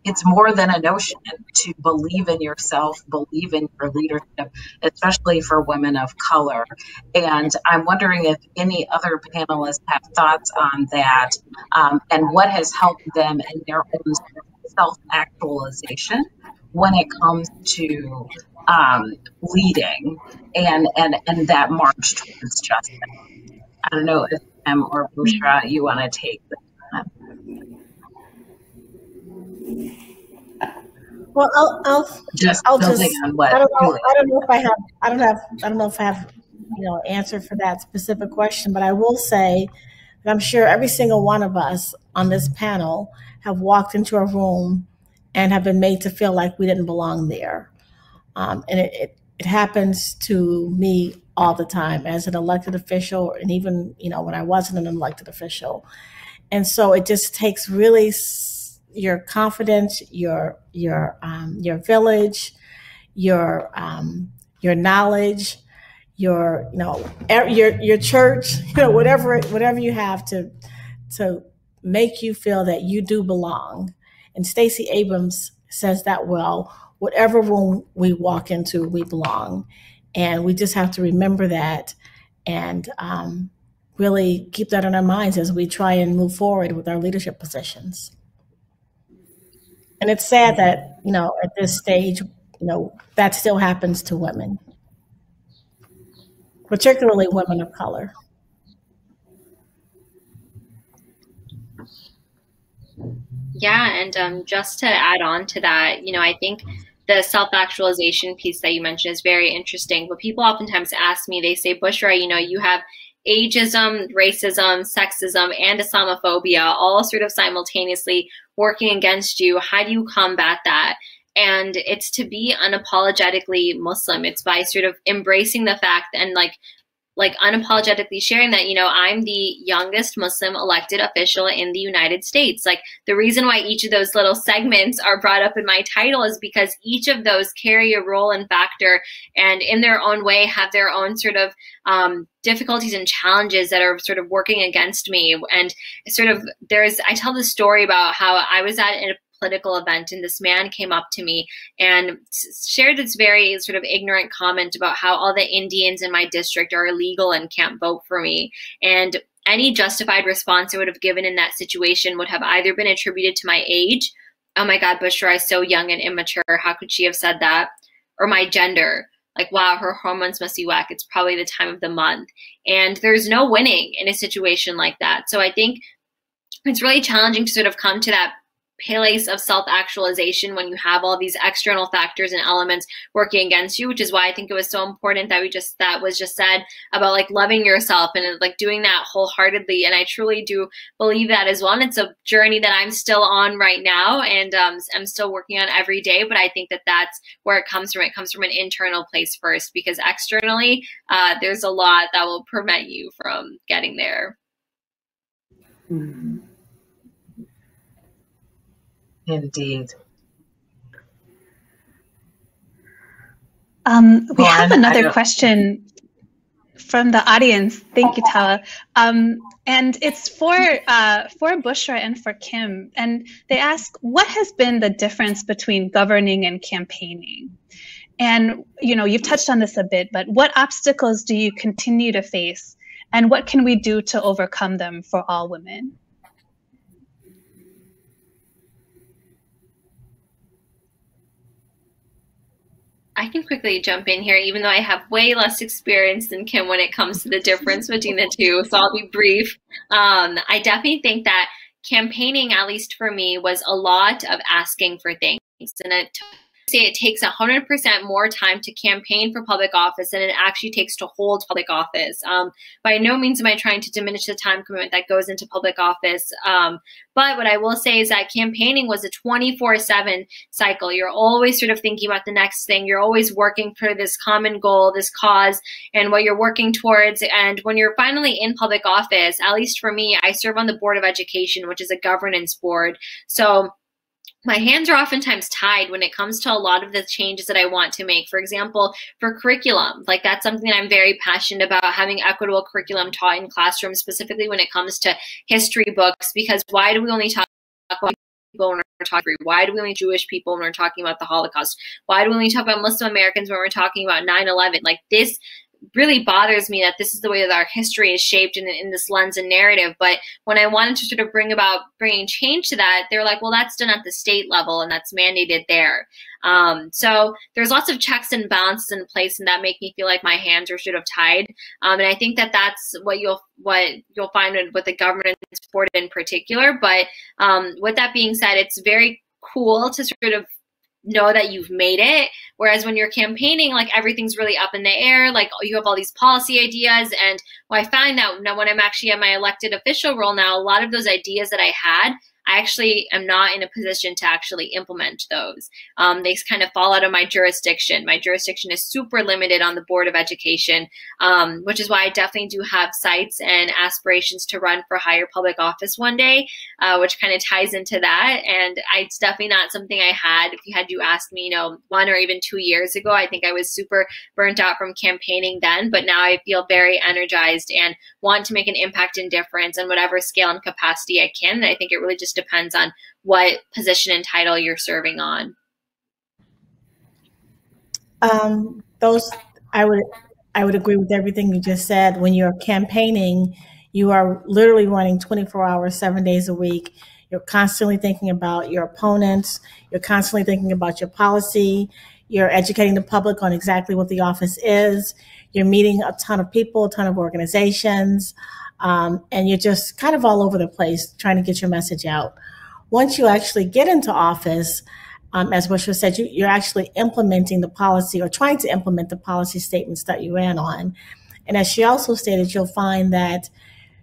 it's more than a notion to believe in yourself, believe in your leadership, especially for women of color. And I'm wondering if any other panelists have thoughts on that, and what has helped them in their own self-actualization when it comes to leading and that march towards justice. I don't know if Em or Bushra, you want to take this. Well, I'll just on what I don't know if I have answer for that specific question, but I will say that I'm sure every single one of us on this panel have walked into a room and have been made to feel like we didn't belong there. And it happens to me all the time as an elected official, and even when I wasn't an elected official. And so it just takes really your confidence, your village, your knowledge, your church, whatever you have to make you feel that you do belong. And Stacey Abrams says that well. Whatever room we walk into, we belong. And we just have to remember that and really keep that in our minds as we try and move forward with our leadership positions. And it's sad that, at this stage, that still happens to women, particularly women of color. Yeah, and just to add on to that, I think the self-actualization piece that you mentioned is very interesting. But people oftentimes ask me, they say, Bushra, you have ageism, racism, sexism, and Islamophobia all sort of simultaneously working against you. How do you combat that? And it's to be unapologetically Muslim. It's by sort of embracing the fact and like unapologetically sharing that, I'm the youngest Muslim elected official in the United States. Like, the reason why each of those little segments are brought up in my title is because each of those carry a role and factor, and in their own way have their own sort of difficulties and challenges that are sort of working against me. And I tell this story about how I was at a political event, and this man came up to me and shared this very sort of ignorant comment about how all the Indians in my district are illegal and can't vote for me. And any justified response I would have given in that situation would have either been attributed to my age, oh my God, Bushra is so young and immature, how could she have said that? Or my gender, like, wow, her hormones must be whack, it's probably the time of the month. And there's no winning in a situation like that. So I think it's really challenging to sort of come to that place of self-actualization when you have all these external factors and elements working against you, which is why I think it was so important that was just said about like loving yourself and like doing that wholeheartedly. And I truly do believe that as well. And it's a journey that I'm still on right now, and I'm still working on every day. But I think that that's where it comes from. It comes from an internal place first, because externally, there's a lot that will prevent you from getting there. Mm-hmm. Indeed. We have another question from the audience. Thank you, Tawa. And it's for Bushra and for Kim. And they ask, what has been the difference between governing and campaigning? And, you've touched on this a bit, but what obstacles do you continue to face? And what can we do to overcome them for all women? I can quickly jump in here, even though I have way less experience than Kim when it comes to the difference between the two, so I'll be brief. I definitely think that campaigning, at least for me, was a lot of asking for things. And it takes 100% more time to campaign for public office than it actually takes to hold public office. By no means am I trying to diminish the time commitment that goes into public office. But what I will say is that campaigning was a 24/7 cycle. You're always sort of thinking about the next thing. You're always working for this common goal, this cause, and what you're working towards. And when you're finally in public office, at least for me, I serve on the Board of Education, which is a governance board. So my hands are oftentimes tied when it comes to a lot of the changes that I want to make. For example, for curriculum, like that's something that I'm very passionate about, having equitable curriculum taught in classrooms, specifically when it comes to history books, because why do we only talk about people when we're talking? Why do we only Jewish people when we're talking about the Holocaust? Why do we only talk about Muslim Americans when we're talking about 9/11? Like, this really bothers me that this is the way that our history is shaped in this lens and narrative. But when I wanted to sort of bringing change to that, they're like, well, that's done at the state level and that's mandated there. So there's lots of checks and balances in place, and that make me feel like my hands are sort of tied. And I think that that's what you'll find with the governance board in particular. But with that being said, it's very cool to sort of know that you've made it. Whereas when you're campaigning, like, everything's really up in the air. Like, you have all these policy ideas. And what I find that now when I'm actually at my elected official role now, a lot of those ideas that I had, I actually am not in a position to actually implement those. They kind of fall out of my jurisdiction. My jurisdiction is super limited on the Board of Education, which is why I definitely do have sights and aspirations to run for higher public office one day, which kind of ties into that. And it's definitely not something I had. If you asked me, 1 or even 2 years ago, I think I was super burnt out from campaigning then, but now I feel very energized and want to make an impact and difference on whatever scale and capacity I can. And I think it really just depends on what position and title you're serving on. I would agree with everything you just said. When you're campaigning, you are literally running 24 hours, 7 days a week. You're constantly thinking about your opponents. You're constantly thinking about your policy. You're educating the public on exactly what the office is. You're meeting a ton of people, a ton of organizations. And you're just kind of all over the place trying to get your message out. Once you actually get into office, as Bushra said, you're actually implementing the policy or trying to implement the policy statements that you ran on. And as she also stated, you'll find that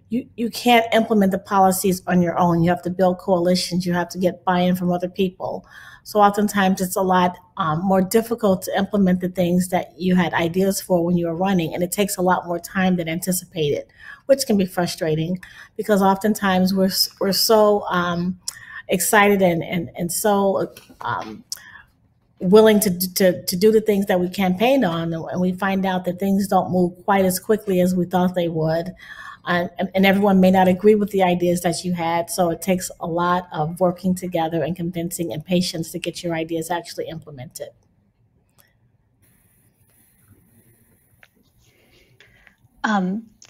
you can't implement the policies on your own. You have to build coalitions. You have to get buy-in from other people. So oftentimes it's a lot more difficult to implement the things that you had ideas for when you were running. And it takes a lot more time than anticipated, which can be frustrating because oftentimes we're so excited and so willing to do the things that we campaigned on, and we find out that things don't move quite as quickly as we thought they would. And everyone may not agree with the ideas that you had, so it takes a lot of working together and convincing and patience to get your ideas actually implemented.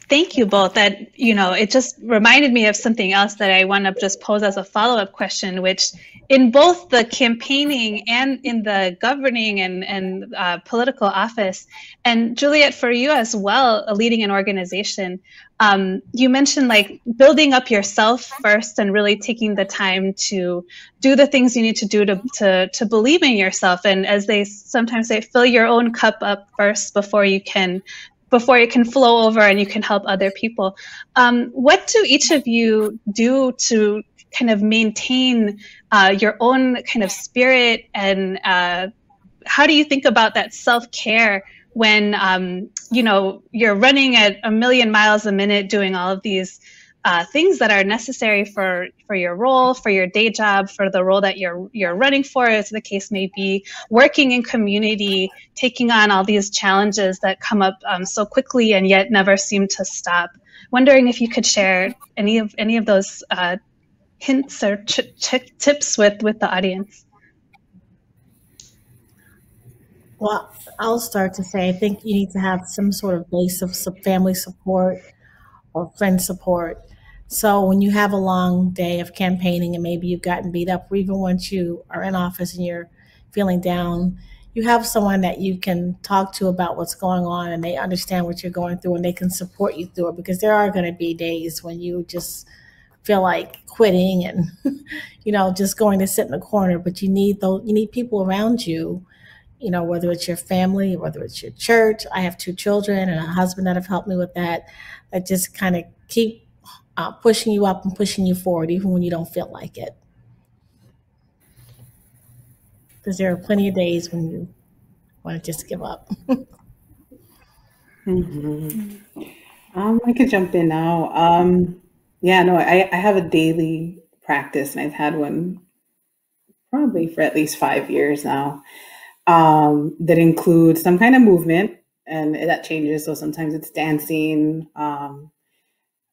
Thank you both. That, it just reminded me of something else that I want to just pose as a follow-up question, which in both the campaigning and in the governing and political office, and Juliet, for you as well, leading an organization, you mentioned like building up yourself first and really taking the time to do the things you need to do to believe in yourself. And as they sometimes say, fill your own cup up first before it can flow over and you can help other people. What do each of you do to kind of maintain your own kind of spirit, and how do you think about that self-care when you're running at 1,000,000 miles a minute, doing all of these things that are necessary for your role, for your day job, for the role that you're running for, as the case may be, working in community, taking on all these challenges that come up so quickly and yet never seem to stop. Wondering if you could share any of those hints or tips with the audience. Well, I'll start to say, I think you need to have some sort of base of family support or friend support. So when you have a long day of campaigning and maybe you've gotten beat up, or even once you are in office and you're feeling down, you have someone that you can talk to about what's going on, and they understand what you're going through and they can support you through it, because there are going to be days when you just feel like quitting and just going to sit in the corner. But you need people around you, whether it's your family, whether it's your church. I have 2 children and a husband that have helped me with that just kind of keep pushing you up and pushing you forward, even when you don't feel like it. Because there are plenty of days when you want to just give up. I could jump in now. I have a daily practice, and I've had one probably for at least 5 years now, that includes some kind of movement, and that changes. So sometimes it's dancing,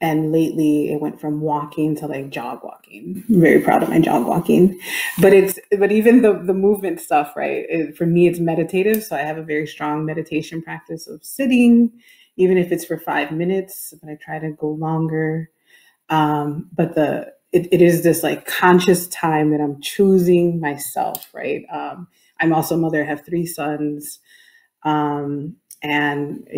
and lately it went from walking to like jog walking. I'm very proud of my jog walking, but even the movement stuff, right? For me, it's meditative. So I have a very strong meditation practice of sitting, even if it's for 5 minutes, but I try to go longer. But it is this like conscious time that I'm choosing myself, right? I'm also a mother. I have 3 sons. And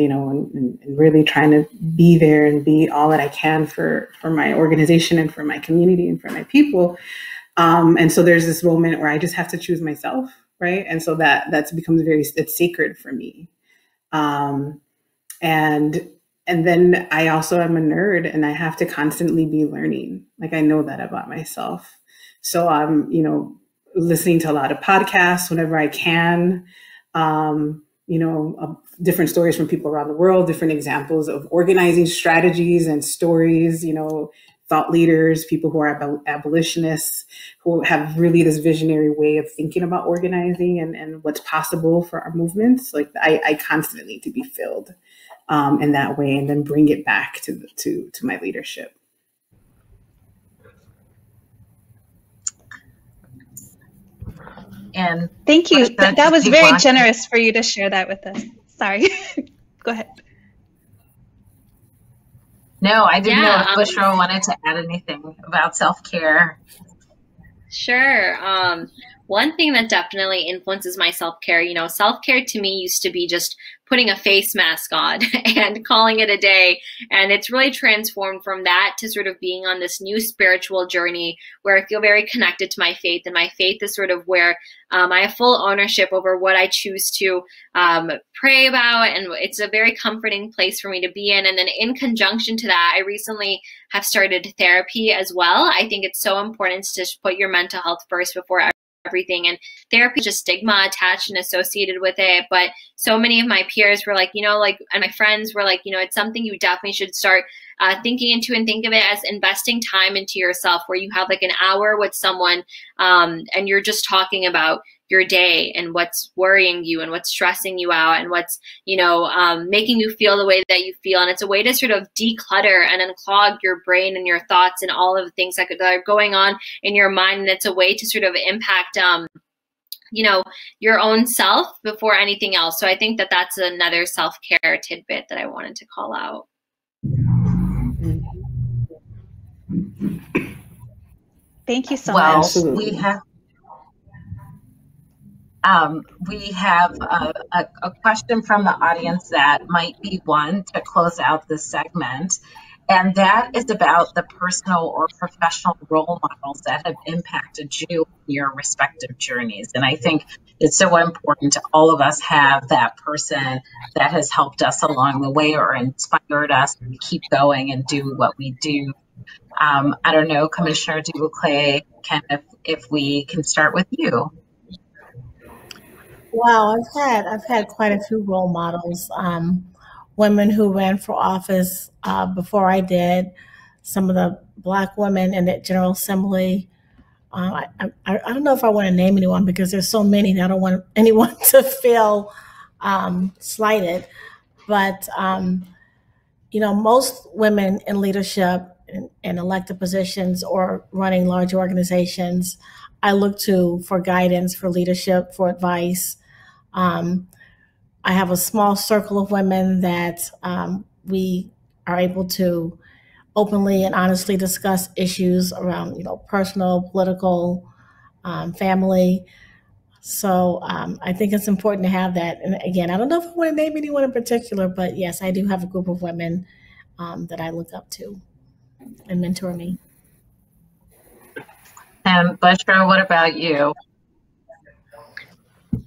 really trying to be there and be all that I can for my organization and for my community and for my people. And so there's this moment where I just have to choose myself, right? And so that becomes it's sacred for me. And then I also am a nerd, and I have to constantly be learning. Like, I know that about myself. So I'm, listening to a lot of podcasts whenever I can, different stories from people around the world, different examples of organizing strategies and stories, thought leaders, people who are abolitionists, who have really this visionary way of thinking about organizing and what's possible for our movements. Like, I constantly need to be filled in that way, and then bring it back to my leadership. And thank you. That was very generous for you to share that with us. Sorry. Go ahead. No, I didn't know if Bushra wanted to add anything about self-care. Sure. One thing that definitely influences my self-care, self-care to me used to be just putting a face mask on and calling it a day. And it's really transformed from that to sort of being on this new spiritual journey where I feel very connected to my faith. And my faith is sort of where I have full ownership over what I choose to pray about. And it's a very comforting place for me to be in. And then in conjunction to that, I recently have started therapy as well. I think it's so important to put your mental health first before everything. And therapy is just stigma attached and associated with it. But so many of my peers were like, and my friends were like, it's something you definitely should start thinking into, and think of it as investing time into yourself, where you have like an hour with someone and you're just talking about your day and what's worrying you and what's stressing you out and what's, making you feel the way that you feel. And it's a way to sort of declutter and unclog your brain and your thoughts and all of the things that are going on in your mind. And it's a way to sort of impact, your own self before anything else. So I think that that's another self-care tidbit that I wanted to call out. Thank you so much. We have a question from the audience that might be one to close out this segment, and that is about the personal or professional role models that have impacted you in your respective journeys. And I think it's so important to all of us have that person that has helped us along the way or inspired us to keep going and do what we do. I don't know, Commissioner Du Buclet, if we can start with you. Wow, I've had quite a few role models, women who ran for office before I did, some of the Black women in the General Assembly. I don't know if I want to name anyone because there's so many and I don't want anyone to feel slighted. But, most women in leadership and elected positions or running large organizations, I look to for guidance, for leadership, for advice. I have a small circle of women that we are able to openly and honestly discuss issues around, personal, political, family. So I think it's important to have that. And again, I don't know if I want to name anyone in particular, but yes, I do have a group of women that I look up to and mentor me. And Bushra, what about you?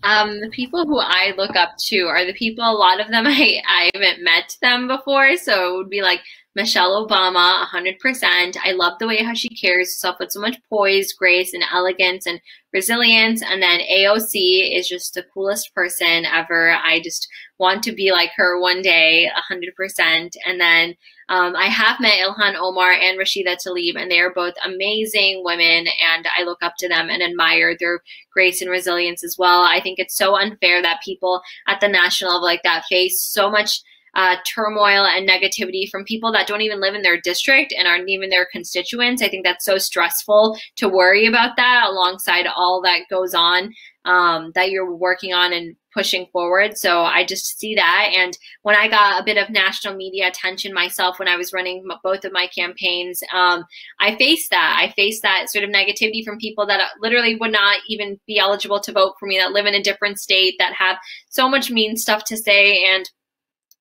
The people who I look up to are the people, a lot of them I haven't met them before. So it would be like Michelle Obama, 100%. I love the way how she carries herself with so much poise, grace, and elegance and resilience. And then AOC is just the coolest person ever. I just want to be like her one day, 100%. And then I have met Ilhan Omar and Rashida Tlaib, and they are both amazing women, and I look up to them and admire their grace and resilience as well. I think it's so unfair that people at the national level like that face so much turmoil and negativity from people that don't even live in their district and aren't even their constituents. I think that's so stressful to worry about that alongside all that goes on that you're working on and pushing forward. So I just see that. And when I got a bit of national media attention myself when I was running both of my campaigns, I faced that. I faced that sort of negativity from people that literally would not even be eligible to vote for me, that live in a different state, that have so much mean stuff to say. And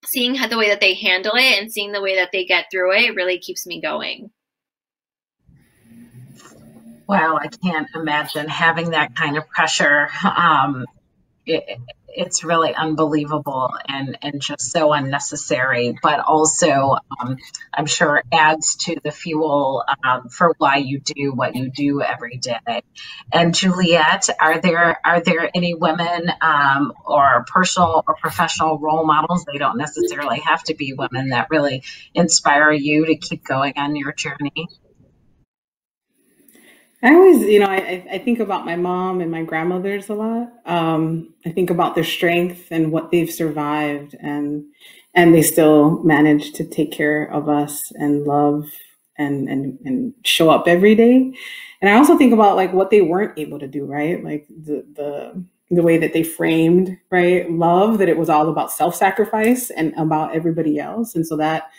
seeing how the way that they handle it and seeing the way that they get through it really keeps me going. Wow, I can't imagine having that kind of pressure. It's really unbelievable and just so unnecessary, but also I'm sure adds to the fuel for why you do what you do every day. And Juliet, are there any women or personal or professional role models? They don't necessarily have to be women that really inspire you to keep going on your journey. I always, I think about my mom and my grandmothers a lot. I think about their strength and what they've survived, and they still manage to take care of us and love and show up every day. And I also think about like what they weren't able to do, right? Like the way that they framed, right, love, that it was all about self-sacrifice and about everybody else. And so that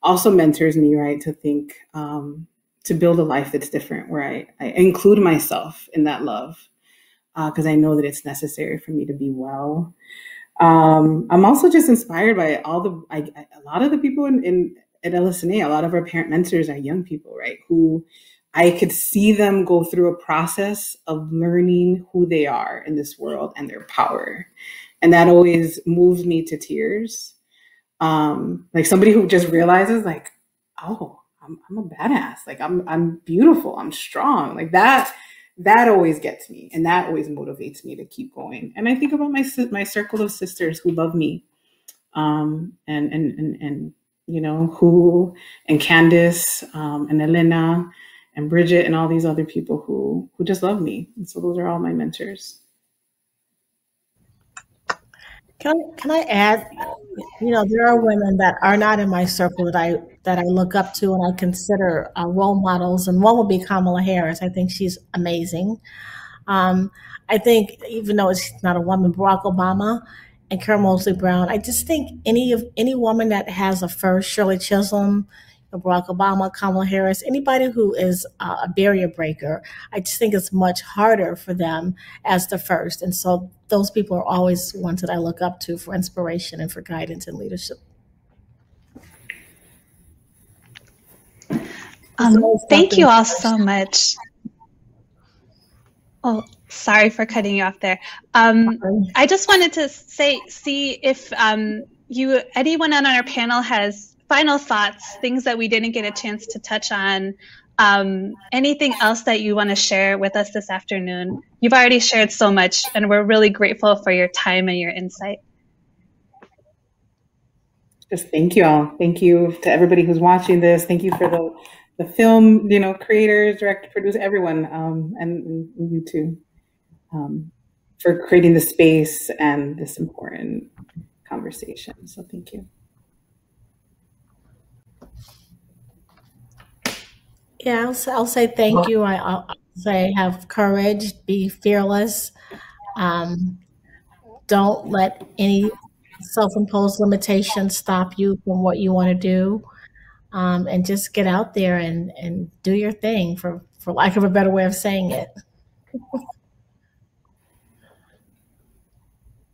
also mentors me, right, to think, to build a life that's different, where I include myself in that love, because I know that it's necessary for me to be well. I'm also just inspired by a lot of the people at LSNA. A lot of our parent mentors are young people, right? Who I could see them go through a process of learning who they are in this world and their power. And that always moves me to tears. Like somebody who just realizes like, oh, I'm a badass. Like I'm beautiful. I'm strong. Like that always gets me, and that always motivates me to keep going. And I think about my circle of sisters who love me, and you know, who, and Candace, and Elena, and Bridget, and all these other people who just love me. And so those are all my mentors. Can I add? You know, there are women that are not in my circle that I look up to and I consider role models, and one would be Kamala Harris. I think she's amazing. I think even though she's not a woman, Barack Obama and Carol Moseley Brown. I just think any woman that has a first, Shirley Chisholm, Barack Obama, Kamala Harris, anybody who is a barrier breaker, I just think it's much harder for them as the first. And so those people are always ones that I look up to for inspiration and for guidance and leadership. Thank you all so much. Oh, sorry for cutting you off there. I just wanted to see if anyone on our panel has final thoughts, things that we didn't get a chance to touch on, anything else that you want to share with us this afternoon. You've already shared so much, and we're really grateful for your time and your insight. Just thank you all. Thank you to everybody who's watching this. Thank you for the film, you know, creators, director, producer, everyone, and you too, for creating the space and this important conversation. So thank you. Yeah, I'll say thank you. I'll say have courage, be fearless. Don't let any self-imposed limitations stop you from what you want to do. And just get out there and do your thing, for lack of a better way of saying it.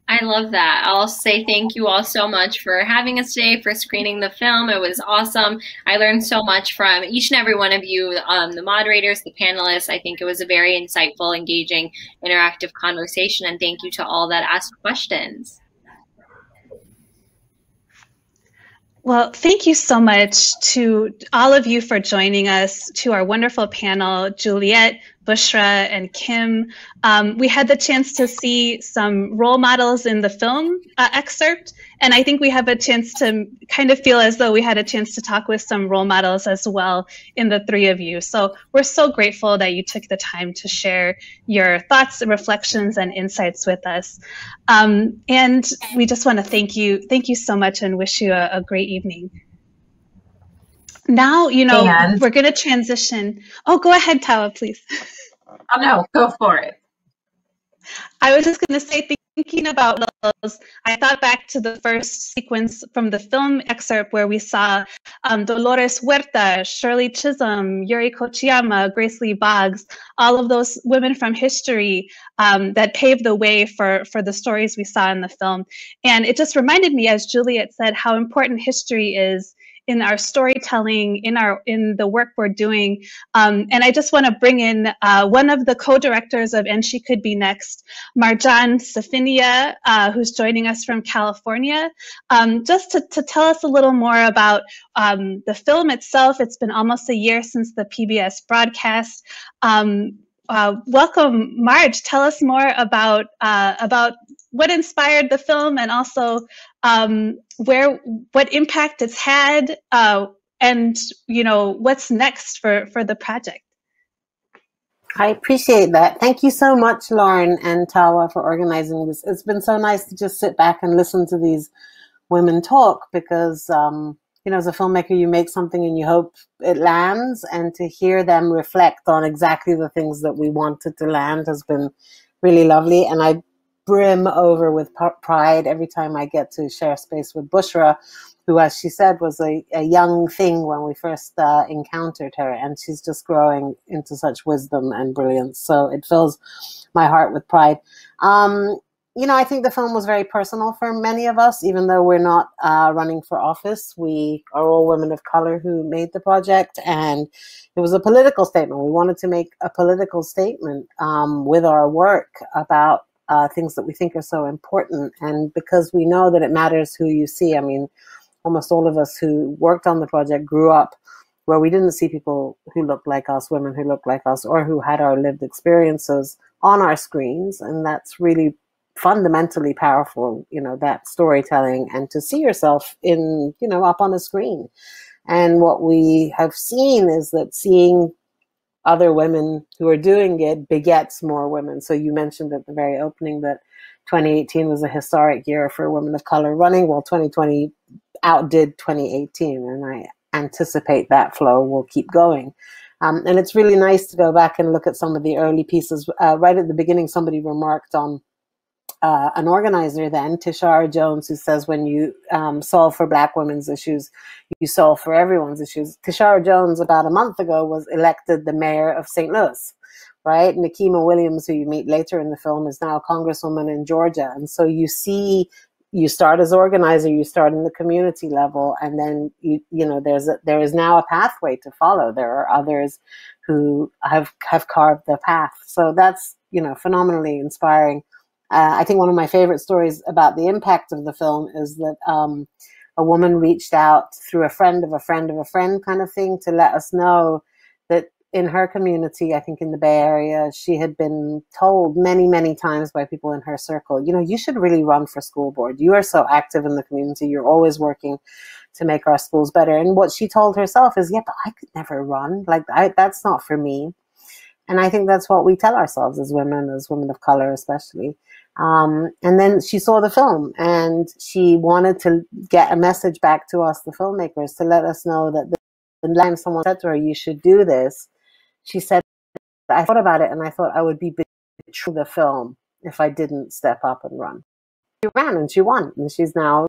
I love that. I'll say thank you all so much for having us today, for screening the film. It was awesome. I learned so much from each and every one of you, the moderators, the panelists. I think it was a very insightful, engaging, interactive conversation. And thank you to all that asked questions. Well, thank you so much to all of you for joining us, to our wonderful panel, Juliet, Bushra, and Kim. We had the chance to see some role models in the film excerpt, and I think we have a chance to kind of feel as though we had a chance to talk with some role models as well in the three of you. So we're so grateful that you took the time to share your thoughts and reflections and insights with us. And we just want to thank you so much and wish you a great evening. Now, you know, we're going to transition. Oh, go ahead, Tawa, please. Oh, no, go for it. I was just going to say, thinking about those, I thought back to the first sequence from the film excerpt where we saw Dolores Huerta, Shirley Chisholm, Yuri Kochiyama, Grace Lee Boggs, all of those women from history that paved the way for the stories we saw in the film. And it just reminded me, as Juliet said, how important history is in our storytelling, in the work we're doing. And I just want to bring in one of the co-directors of And She Could Be Next, Marjan Safinia, who's joining us from California, just to tell us a little more about the film itself. It's been almost a year since the PBS broadcast. Welcome, Marge. Tell us more about what inspired the film, and also what impact it's had, and you know what's next for the project. I appreciate that. Thank you so much, Lauren and Tawa, for organizing this. It's been so nice to just sit back and listen to these women talk, because you know, as a filmmaker, you make something and you hope it lands, and to hear them reflect on exactly the things that we wanted to land has been really lovely. And I brim over with pride every time I get to share space with Bushra, who, as she said, was a young thing when we first encountered her, and she's just growing into such wisdom and brilliance. So it fills my heart with pride. I think the film was very personal for many of us, even though we're not running for office. We are all women of color who made the project, and it was a political statement. We wanted to make a political statement with our work about things that we think are so important. And because we know that it matters who you see, I mean, almost all of us who worked on the project grew up where we didn't see people who looked like us, women who looked like us, or who had our lived experiences on our screens. And that's really fundamentally powerful, that storytelling, and to see yourself up on a screen. And what we have seen is that seeing other women who are doing it begets more women. So you mentioned at the very opening that 2018 was a historic year for women of color running. Well, 2020 outdid 2018, and I anticipate that flow will keep going. And it's really nice to go back and look at some of the early pieces. Right at the beginning, somebody remarked on an organizer then, Tishara Jones, who says when you solve for Black women's issues, you solve for everyone's issues. Tishara Jones, about a month ago, was elected the mayor of St. Louis, right? Nikema Williams, who you meet later in the film, is now a congresswoman in Georgia. And so you see, you start as organizer, you start in the community level, and then there is now a pathway to follow. There are others who have carved the path. So that's phenomenally inspiring. I think one of my favorite stories about the impact of the film is that a woman reached out through a friend of a friend of a friend kind of thing to let us know that in her community, I think in the Bay Area, she had been told many, many times by people in her circle, you should really run for school board. You are so active in the community. You're always working to make our schools better. And what she told herself is, but I could never run. That's not for me. And I think that's what we tell ourselves as women of color, especially. And then she saw the film and she wanted to get a message back to us, the filmmakers, to let us know that the time someone said to her, you should do this, she said, I thought about it and I thought I would be betraying the film if I didn't step up and run. She ran and she won. And she's now,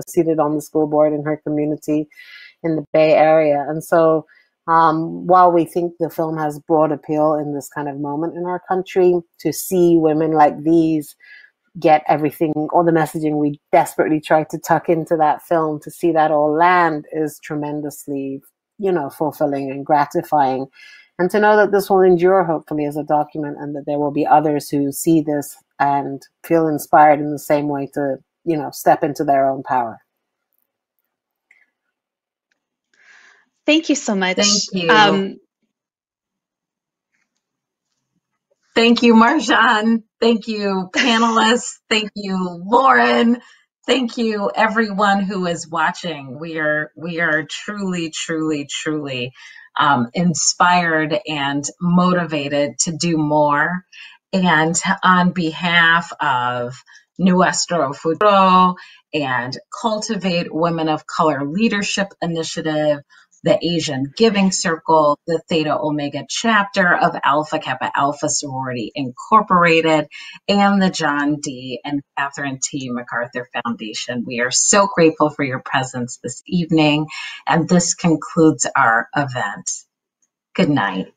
seated on the school board in her community in the Bay Area. And so while we think the film has broad appeal in this kind of moment in our country, to see women like these get everything, all the messaging we desperately try to tuck into that film, to see that all land is tremendously, fulfilling and gratifying. And to know that this will endure, hopefully, as a document, and that there will be others who see this and feel inspired in the same way to, step into their own power. Thank you so much. Thank you. Thank you, Marjan. Thank you, panelists. Thank you, Lauren. Thank you, everyone who is watching. We are truly, truly, truly inspired and motivated to do more. And on behalf of Nuestro, Futuro, and Cultivate Women of Color Leadership Initiative, the Asian Giving Circle, the Theta Omega chapter of Alpha Kappa Alpha Sorority Incorporated, and the John D. and Catherine T. MacArthur Foundation. We are so grateful for your presence this evening, and this concludes our event. Good night.